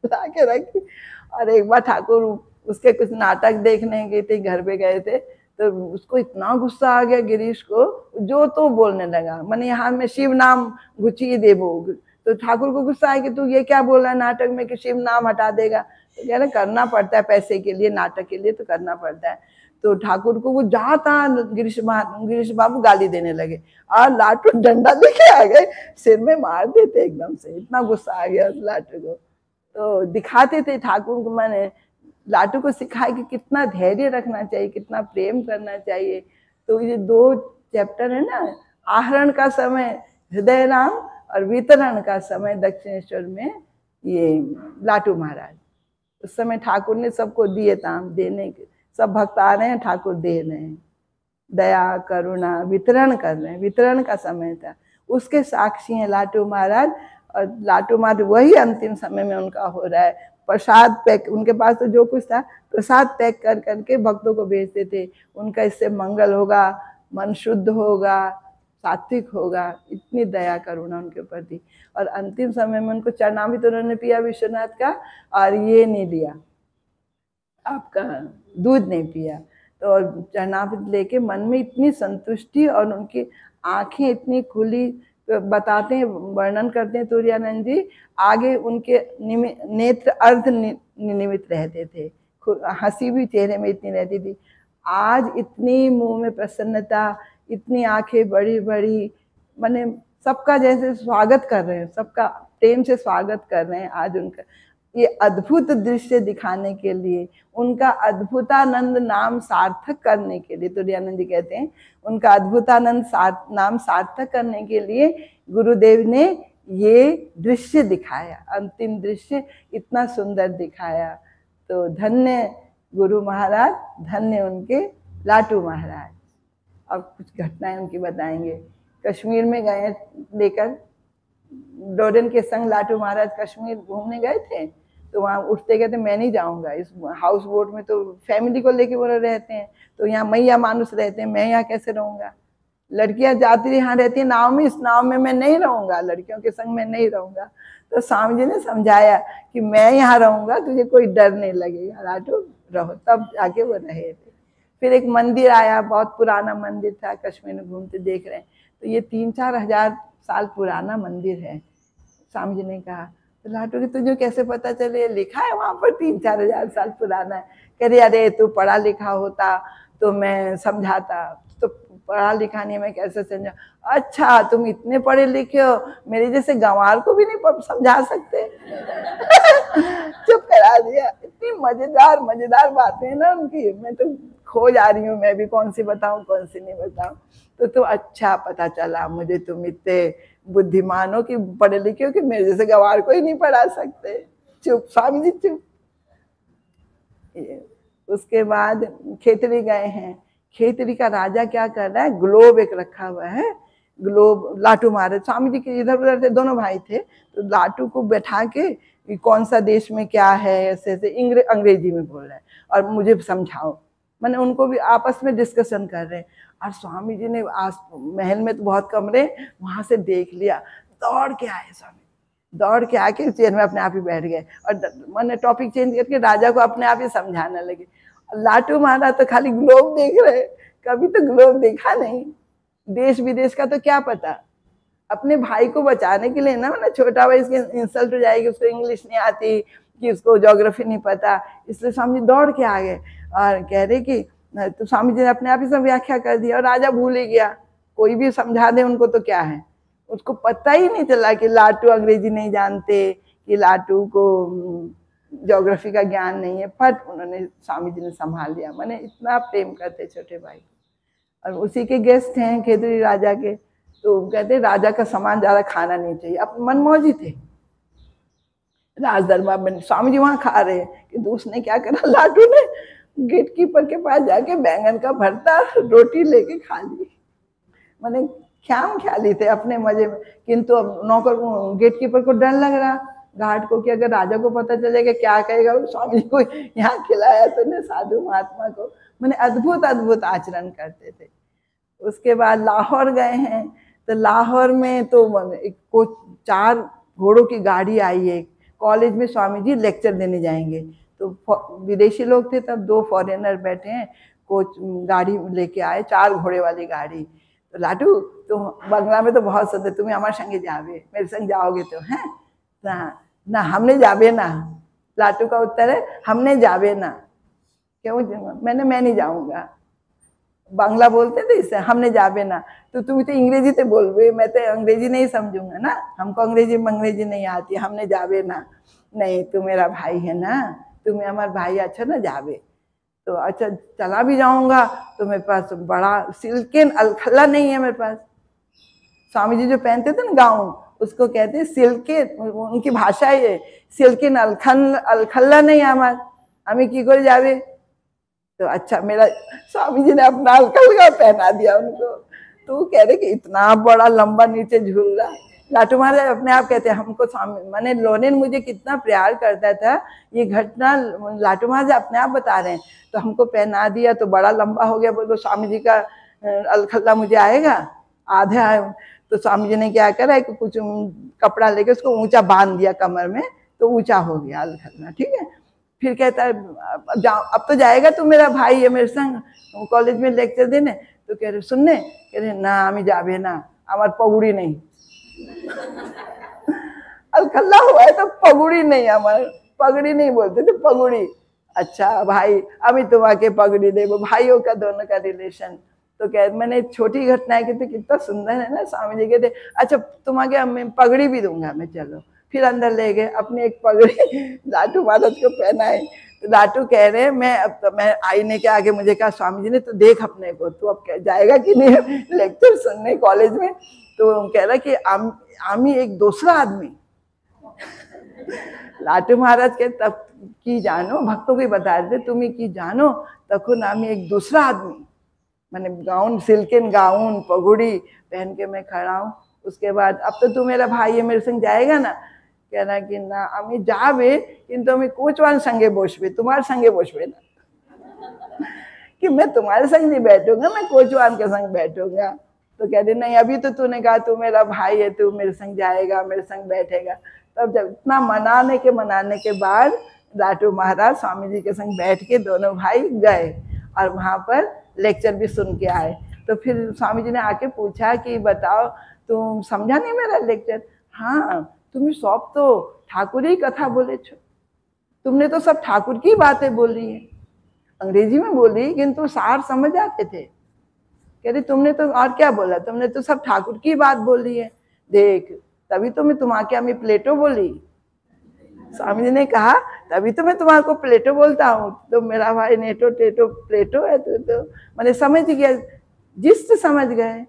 ला के रखी। और एक बार ठाकुर उसके कुछ नाटक देखने गए थे, घर पे गए थे, तो उसको इतना गुस्सा आ गया गिरीश को, जो तो बोलने लगा, मैंने यहाँ में शिव नाम गुची देवो। तो ठाकुर को गुस्सा आया कि तू ये क्या बोल रहा है नाटक में कि शिव नाम हटा देगा। तो कह रहे करना पड़ता है, पैसे के लिए, नाटक के लिए तो करना पड़ता है। तो ठाकुर को वो जाता गिरीश बाबू गाली देने लगे, और लाटू डंडा लेके आ गए, सिर में मार देते एकदम से, इतना गुस्सा आ गया उस लाटू को। तो दिखाते थे ठाकुर को, मैंने लाटू को सिखाया कि कितना धैर्य रखना चाहिए, कितना प्रेम करना चाहिए। तो ये 2 चैप्टर है ना, आहरण का समय हृदय राम और वितरण का समय दक्षिणेश्वर में ये लाटू महाराज। उस समय ठाकुर ने सबको दिए ताम देने के, सब भक्त आ रहे हैं, ठाकुर दे रहे हैं, दया करुणा वितरण कर रहे हैं, वितरण का समय था, उसके साक्षी हैं लाटू महाराज। और लाटू महाराज वही अंतिम समय में उनका हो रहा है, प्रसाद पैक, उनके पास तो जो कुछ था प्रसाद पैक कर करके भक्तों को भेजते थे, उनका इससे मंगल होगा, मन शुद्ध होगा, सात्विक होगा, इतनी दया करुणा उनके ऊपर थी। और अंतिम समय में उनको चरणामृत उन्होंने पिया विश्वनाथ का, और ये नहीं लिया, आपका दूध नहीं पिया। तो चरणामृत लेके मन में इतनी संतुष्टि, और उनकी आंखें इतनी खुली, बताते हैं, वर्णन करते हैं तुरानंद जी, आगे उनके नेत्र अर्ध निमित रहते थे, हंसी भी चेहरे में इतनी रहती थी। आज इतनी मुंह में प्रसन्नता, इतनी आंखें बड़ी बड़ी, माने सबका जैसे स्वागत कर रहे हैं, सबका प्रेम से स्वागत कर रहे हैं। आज उनका ये अद्भुत दृश्य दिखाने के लिए, उनका अद्भुतानंद नाम सार्थक करने के लिए, तुरानंद जी कहते हैं उनका अद्भुतानंद नाम सार्थक करने के लिए गुरुदेव ने ये दृश्य दिखाया, अंतिम दृश्य इतना सुंदर दिखाया। तो धन्य गुरु महाराज, धन्य उनके लाटू महाराज। अब कुछ घटनाएं उनकी बताएंगे। कश्मीर में गए लेकर, डोडन के संग लाटू महाराज कश्मीर घूमने गए थे, तो वहाँ उठते कहते मैं नहीं जाऊँगा, इस हाउस बोट में तो फैमिली को लेके वो रहते हैं, तो यहाँ मैया मानुस रहते हैं, मैं यहाँ कैसे रहूँगा। लड़कियाँ जाती यहाँ रहती हैं नाव में, इस नाव में मैं नहीं रहूँगा, लड़कियों के संग मैं नहीं रहूँगा। तो स्वामी जी ने समझाया कि मैं यहाँ रहूँगा, तुझे कोई डर नहीं लगेगा, लाटू रहो, तब जाके वो रहे थे। फिर एक मंदिर आया, बहुत पुराना मंदिर था, कश्मीर में घूमते देख रहे हैं, तो ये 3-4 हजार साल पुराना मंदिर है। स्वामी जी ने कहा, तो लाटू की तुझे कैसे पता चले, लिखा है वहाँ पर 3-4 हजार साल पुराना है। कह रही अरे तू पढ़ा लिखा होता तो मैं समझाता, तो पढ़ा लिखा नहीं, मैं कैसे समझा। अच्छा तुम इतने पढ़े लिखे हो, मेरे जैसे गंवार को भी नहीं समझा सकते। चुप करा दिया। इतनी मजेदार मजेदार बातें हैं ना उनकी, मैं तो खो जा रही हूँ, मैं भी कौन सी बताऊँ कौन सी नहीं बताऊँ। तो अच्छा पता चला मुझे, तुम इतने बुद्धिमान हो कि पढ़े लिखे हो कि मेरे जैसे गंवार को ही नहीं पढ़ा सकते। चुप स्वामी जी चुप। उसके बाद खेतड़ी गए हैं, खेतड़ी का राजा क्या कर रहा है, ग्लोब एक रखा हुआ है, ग्लोब लाटू महाराज स्वामी जी के इधर उधर थे, दोनों भाई थे, तो लाटू को बैठा के कौन सा देश में क्या है ऐसे ऐसे अंग्रेजी में बोल रहे हैं और मुझे समझाओ, मैंने उनको भी आपस में डिस्कशन कर रहे हैं। और स्वामी जी ने महल में तो बहुत कमरे, वहां से देख लिया, दौड़ के आए स्वामी, दौड़ के आके चेयर में अपने आप ही बैठ गए और मैंने टॉपिक चेंज करके राजा को अपने आप ही समझाने लगे। लाटू महाराज तो खाली ग्लोब देख रहे, कभी तो ग्लोब देखा नहीं, देश विदेश का तो क्या पता। अपने भाई को बचाने के लिए ना, मतलब छोटा भाई इसकी इंसल्ट हो जाएगी, उसको इंग्लिश नहीं आती कि उसको ज्योग्राफी नहीं पता, इसलिए स्वामी जी दौड़ के आ गए और कह रहे कि तो स्वामी जी ने अपने आप ही सब व्याख्या कर दिया और राजा भूल ही गया। कोई भी समझा दे उनको तो क्या है, उसको पता ही नहीं चला कि लाटू अंग्रेजी नहीं जानते, कि लाटू को ज्योग्राफी का ज्ञान नहीं है। फट उन्होंने स्वामी जी ने संभाल लिया। मैंने इतना प्रेम करते छोटे भाई। और उसी के गेस्ट हैं खेतरी राजा के, तो कहते राजा का सामान ज्यादा खाना नहीं चाहिए। अब मनमौजी थे, राज दरबार में स्वामी जी वहां खा रहे हैं, किंतु उसने क्या करा, लाटू ने गेट कीपर के पास जाके बैंगन का भरता रोटी लेके खा ली। मैंने ख्याम ख्याली थे अपने मजे में, किंतु अब नौकर गेट कीपर को डर लग रहा घाट को कि अगर राजा को पता चलेगा क्या कहेगा, स्वामी जी को यहाँ खिलाया तो ने साधु महात्मा को। मैंने अद्भुत अद्भुत आचरण करते थे। उसके बाद लाहौर गए हैं, तो लाहौर में तो एक को 4 घोड़ों की गाड़ी आई है, कॉलेज में स्वामी जी लेक्चर देने जाएंगे। तो विदेशी लोग थे तब, 2 फॉरेनर बैठे हैं, कोच गाड़ी लेके आए, 4 घोड़े वाली गाड़ी। तो लाटू तुम बंगला में तो बहुत सुंदर, तुम्हें हमारे संगे जावे, मेरे संग जाओगे तो हैं ना? ना हमने जावे ना। लाटू का उत्तर है हमने जावे ना। क्यों? मैं नहीं जाऊंगा। बांग्ला बोलते थे इससे, हमने जावे ना। तो तुम तो इंग्रेजी तो बोलबे, मैं तो अंग्रेजी नहीं समझूंगा ना, हमको अंग्रेजी नहीं आती, हमने जावे ना। नहीं तू मेरा भाई है ना, तुम्हें हमारा भाई अच्छा ना जावे। तो अच्छा चला भी जाऊंगा तो मेरे पास बड़ा सिल्केन अलखल्ला नहीं है मेरे पास। स्वामी जी जो पहनते थे ना गाउन, उसको कहते हैं सिल्के, उनकी भाषा है सिल्केन अलखल्ला नहीं है हमार, हमें की करे जावे। तो अच्छा मेरा स्वामी जी ने अपना अलखल्ला पहना दिया उनको। तो कह रहे कि इतना बड़ा लंबा नीचे झूल रहा। लाटू महाराज अपने आप कहते हैं हमको स्वामी माने लोनेन मुझे कितना प्यार करता था, ये घटना लाटू महाराज अपने आप बता रहे हैं। तो हमको पहना दिया तो बड़ा लंबा हो गया, बोलो स्वामी जी का अलखल्ला मुझे आएगा, आधा है। तो स्वामी जी ने क्या करा कि कुछ कपड़ा लेके उसको ऊंचा बांध दिया कमर में, तो ऊंचा हो गया अलखल्ला। ठीक है, फिर कहता है अब तो जाएगा तू, मेरा भाई है मेरे संग कॉलेज में लेक्चर देने। तो कह रहे सुनने, कह रहे ना हमें जावे ना, हमार पगुड़ी नहीं। अलखल्ला हुआ है तो पगुड़ी नहीं, हमारे पगड़ी नहीं बोलते थे, पगुड़ी। अच्छा भाई अभी तुम आके पगड़ी दे, वो भाइयों का दोनों का रिलेशन। तो कह मैंने छोटी घटनाएं कहते कितना सुंदर है ना। स्वामी जी कहते अच्छा तुम आगे मैं पगड़ी भी दूंगा मैं, चलो। फिर अंदर ले गए, अपनी एक पगड़ी लाटू महाराज को पहनाए। तो लाटू कह रहे मैं आईने के आगे मुझे कहा स्वामी जी ने, तो देख अपने को तू अब जाएगा कि नहीं लेक्चर सुनने कॉलेज में। तो कह रहा कि आमी एक दूसरा आदमी। लाटू महाराज के तब की जानो, भक्तों को बता रहे थे तुम्हें की जानो तखुन आमी एक दूसरा आदमी। मैंने गाउन सिल्केन गाउन पगुड़ी पहन के मैं खड़ा हूँ। उसके बाद अब तो तू मेरा भाई है, मेरे संग जाएगा ना? कह रहा कि ना हमें जावे किंतु हमें कोचवान संगे बोसबे, तुम्हारे संगे बोसबे ना। कि मैं तुम्हारे संग नहीं बैठूंगा, मैं कोचवान के संग बैठूंगा। तो कह रहे नहीं अभी तो तूने कहा तू मेरा भाई है, तू मेरे संग जाएगा, मेरे संग बैठेगा। तब जब इतना मनाने के बाद लाटू महाराज स्वामी जी के संग बैठ के दोनों भाई गए और वहां पर लेक्चर भी सुन के आए। तो फिर स्वामी जी ने आके पूछा कि बताओ तुम समझा नहीं मेरा लेक्चर? हाँ तुम्हें सब तो ठाकुर ही कथा बोले छो, तुमने तो सब ठाकुर की बातें बोली है, अंग्रेजी में बोली किंतु सार समझ आते थे। कह रही तुमने तो और क्या बोला, तुमने तो सब ठाकुर की बात बोली है, देख तभी तो मैं तुम्हारे हमें प्लेटो बोली। स्वामी जी ने कहा तभी तो मैं तुम्हारे को प्लेटो बोलता हूँ। तो मेरा भाई नेटो टेटो प्लेटो है तो मैंने समझ गया, जिस समझ गए।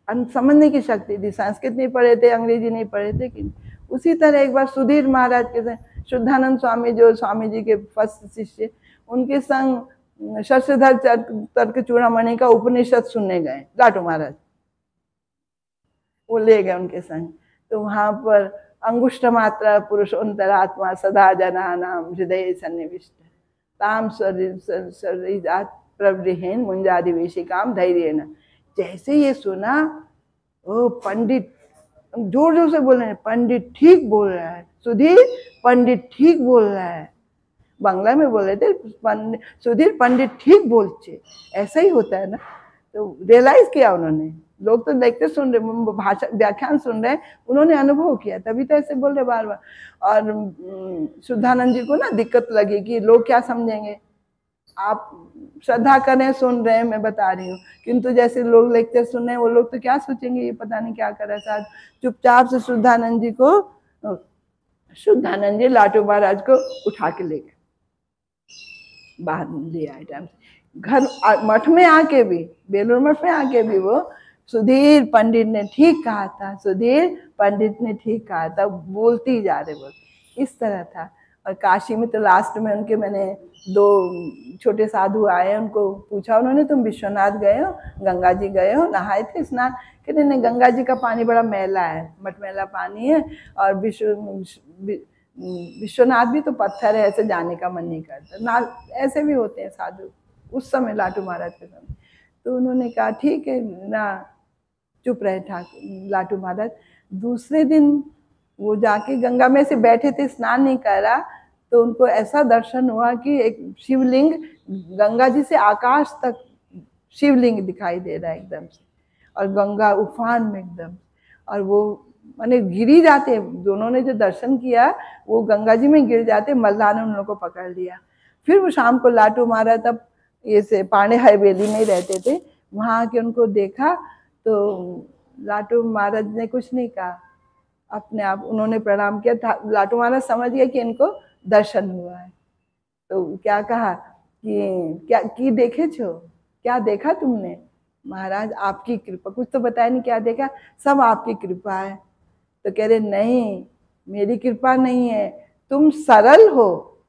समझने की शक्ति थी, संस्कृत नहीं पढ़े थे, अंग्रेजी नहीं पढ़े थे। कि उसी तरह एक बार सुधीर महाराज के संग शुद्धानंद स्वामी जो स्वामी जी के फर्स्ट शिष्य, उनके संग शशधर तर्क चूड़ामणि का उपनिषद सुनने गए लाटू महाराज, वो ले गए उनके संग। तो वहां पर अंगुष्ठ मात्रा पुरुषोत्तरात्मा सदा जना नाम हृदय सन्निविष्ट ताम शरीरात प्रवृहेन मुंजादिवेशी काम धैर्य न। जैसे ये सुना, ओ पंडित जोर जोर से बोल रहे हैं, पंडित ठीक बोल रहा है, सुधीर पंडित ठीक बोल रहा है। बांग्ला में बोल रहे थे, सुधीर पंडित ठीक बोलते, ऐसा ही होता है ना। तो रियलाइज किया उन्होंने, लोग तो देखते सुन रहे, भाषा व्याख्यान सुन रहे, उन्होंने अनुभव किया, तभी तो ऐसे बोल रहे बार बार। और शुद्धानंद जी को ना दिक्कत लगी कि लोग क्या समझेंगे, आप श्रद्धा करें सुन रहे हैं, मैं बता रही हूँ, किंतु जैसे लोग लेक्चर सुन रहे हैं वो लोग तो क्या सोचेंगे, ये पता नहीं क्या कर रहा है साहब। चुपचाप से शुद्धानंद जी लाटू महाराज को उठा के ले गए, बाहर ले आए टाइम से। घर मठ में आके भी, बेलूर मठ में आके भी वो सुधीर पंडित ने ठीक कहा था, सुधीर पंडित ने ठीक कहा था, बोलती जा रहे बोल, इस तरह था। और काशी में तो लास्ट में उनके, मैंने 2 छोटे साधु आए, उनको पूछा उन्होंने, तुम विश्वनाथ गए हो, गंगा जी गए हो, नहाए थे स्नान? कहते नहीं, गंगा जी का पानी बड़ा मैला है, मटमैला पानी है, और विश्वनाथ भी तो पत्थर है, ऐसे जाने का मन नहीं करता ना। ऐसे भी होते हैं साधु उस समय, लाटू महाराज के समय। तो उन्होंने कहा ठीक है ना, चुप रहे ठाकुर लाटू महाराज। दूसरे दिन वो जाके गंगा में से बैठे थे, स्नान नहीं करा, तो उनको ऐसा दर्शन हुआ कि एक शिवलिंग, गंगा जी से आकाश तक शिवलिंग दिखाई दे रहा है एकदम से, और गंगा उफान में एकदम, और वो माने गिर ही जाते, दोनों ने जो दर्शन किया वो गंगा जी में गिर जाते। मल्लाह ने उन लोगों को पकड़ लिया। फिर वो शाम को लाटू महाराज, तब ये से पांडे हवेली में ही रहते थे, वहाँ आके उनको देखा, तो लाटू महाराज ने कुछ नहीं कहा, अपने आप उन्होंने प्रणाम किया। लाटू महाराज समझ गए कि इनको दर्शन हुआ है, तो क्या कहा कि क्या की देखे छो, क्या देखा तुमने? महाराज आपकी कृपा, कुछ तो बताया नहीं क्या देखा, सब आपकी कृपा है। तो कह रहे नहीं, मेरी कृपा नहीं है, तुम सरल हो,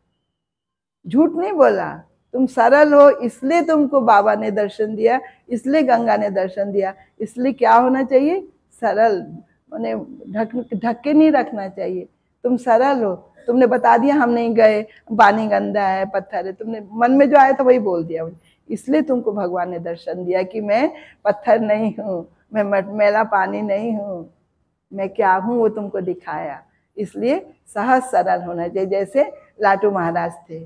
झूठ नहीं बोला, तुम सरल हो, इसलिए तुमको बाबा ने दर्शन दिया, इसलिए गंगा ने दर्शन दिया। इसलिए क्या होना चाहिए, सरल, मैंने ढक के नहीं रखना चाहिए। तुम सरल हो, तुमने बता दिया हम नहीं गए, पानी गंदा है, पत्थर है, तुमने मन में जो आया था वही बोल दिया, इसलिए तुमको भगवान ने दर्शन दिया कि मैं पत्थर नहीं हूँ, मैं मटमैला पानी नहीं हूँ, मैं क्या हूँ वो तुमको दिखाया। इसलिए सहज सरल होना चाहिए, जैसे लाटू महाराज थे।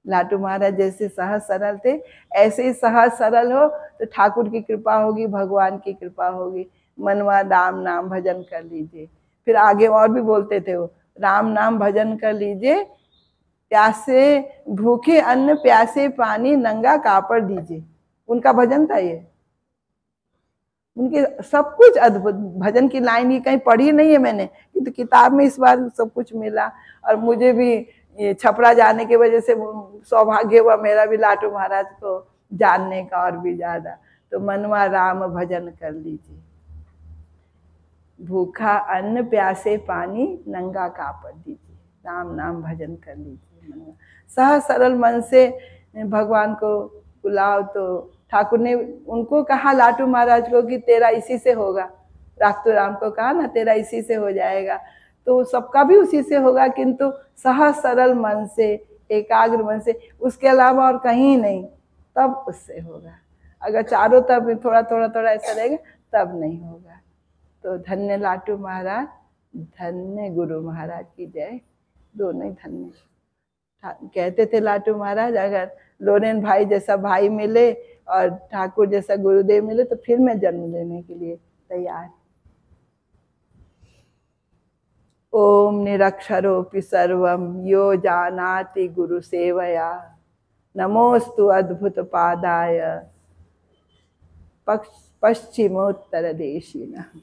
लाटू महाराज जैसे सहज सरल थे, ऐसे ही सहज सरल हो तो ठाकुर की कृपा होगी, भगवान की कृपा होगी। मनवा राम नाम भजन कर लीजिए। फिर आगे और भी बोलते थे वो, राम नाम भजन कर लीजिए, प्यासे भूखे अन्न, प्यासे पानी, नंगा कापड़ दीजिए। उनका भजन था ये, उनके सब कुछ अद्भुत भजन की लाइन, ये कहीं पढ़ी नहीं है मैंने, तो किताब में इस बार सब कुछ मिला। और मुझे भी ये छपरा जाने की वजह से सौभाग्य हुआ मेरा भी लाटू महाराज को जानने का और भी ज्यादा। तो मनवा राम भजन कर लीजिए, भूखा अन्न प्यासे पानी, नंगा कापड़ दीजिए, राम नाम भजन कर लीजिए। सहज सरल मन से भगवान को बुलाओ। तो ठाकुर ने उनको कहा लाटू महाराज को कि तेरा इसी से होगा, राख्तू राम को कहा ना तेरा इसी से हो जाएगा, तो सबका भी उसी से होगा, किंतु सहज सरल मन से, एकाग्र मन से, उसके अलावा और कहीं नहीं, तब उससे होगा। अगर चारों तरफ थोड़ा थोड़ा थोड़ा ऐसा रहेगा तब नहीं होगा। तो धन्य लाटू महाराज, धन्य गुरु महाराज की जय, दोनों ही धन्य। कहते थे लाटू महाराज, अगर लोरेन भाई जैसा भाई मिले और ठाकुर जैसा गुरुदेव मिले तो फिर मैं जन्म लेने के लिए तैयार। ओम निरक्षरोपि सर्वम यो जानाति गुरु सेवया, नमोस्तु अद्भुत पादाय पश्चिमोत्तर देशिनः।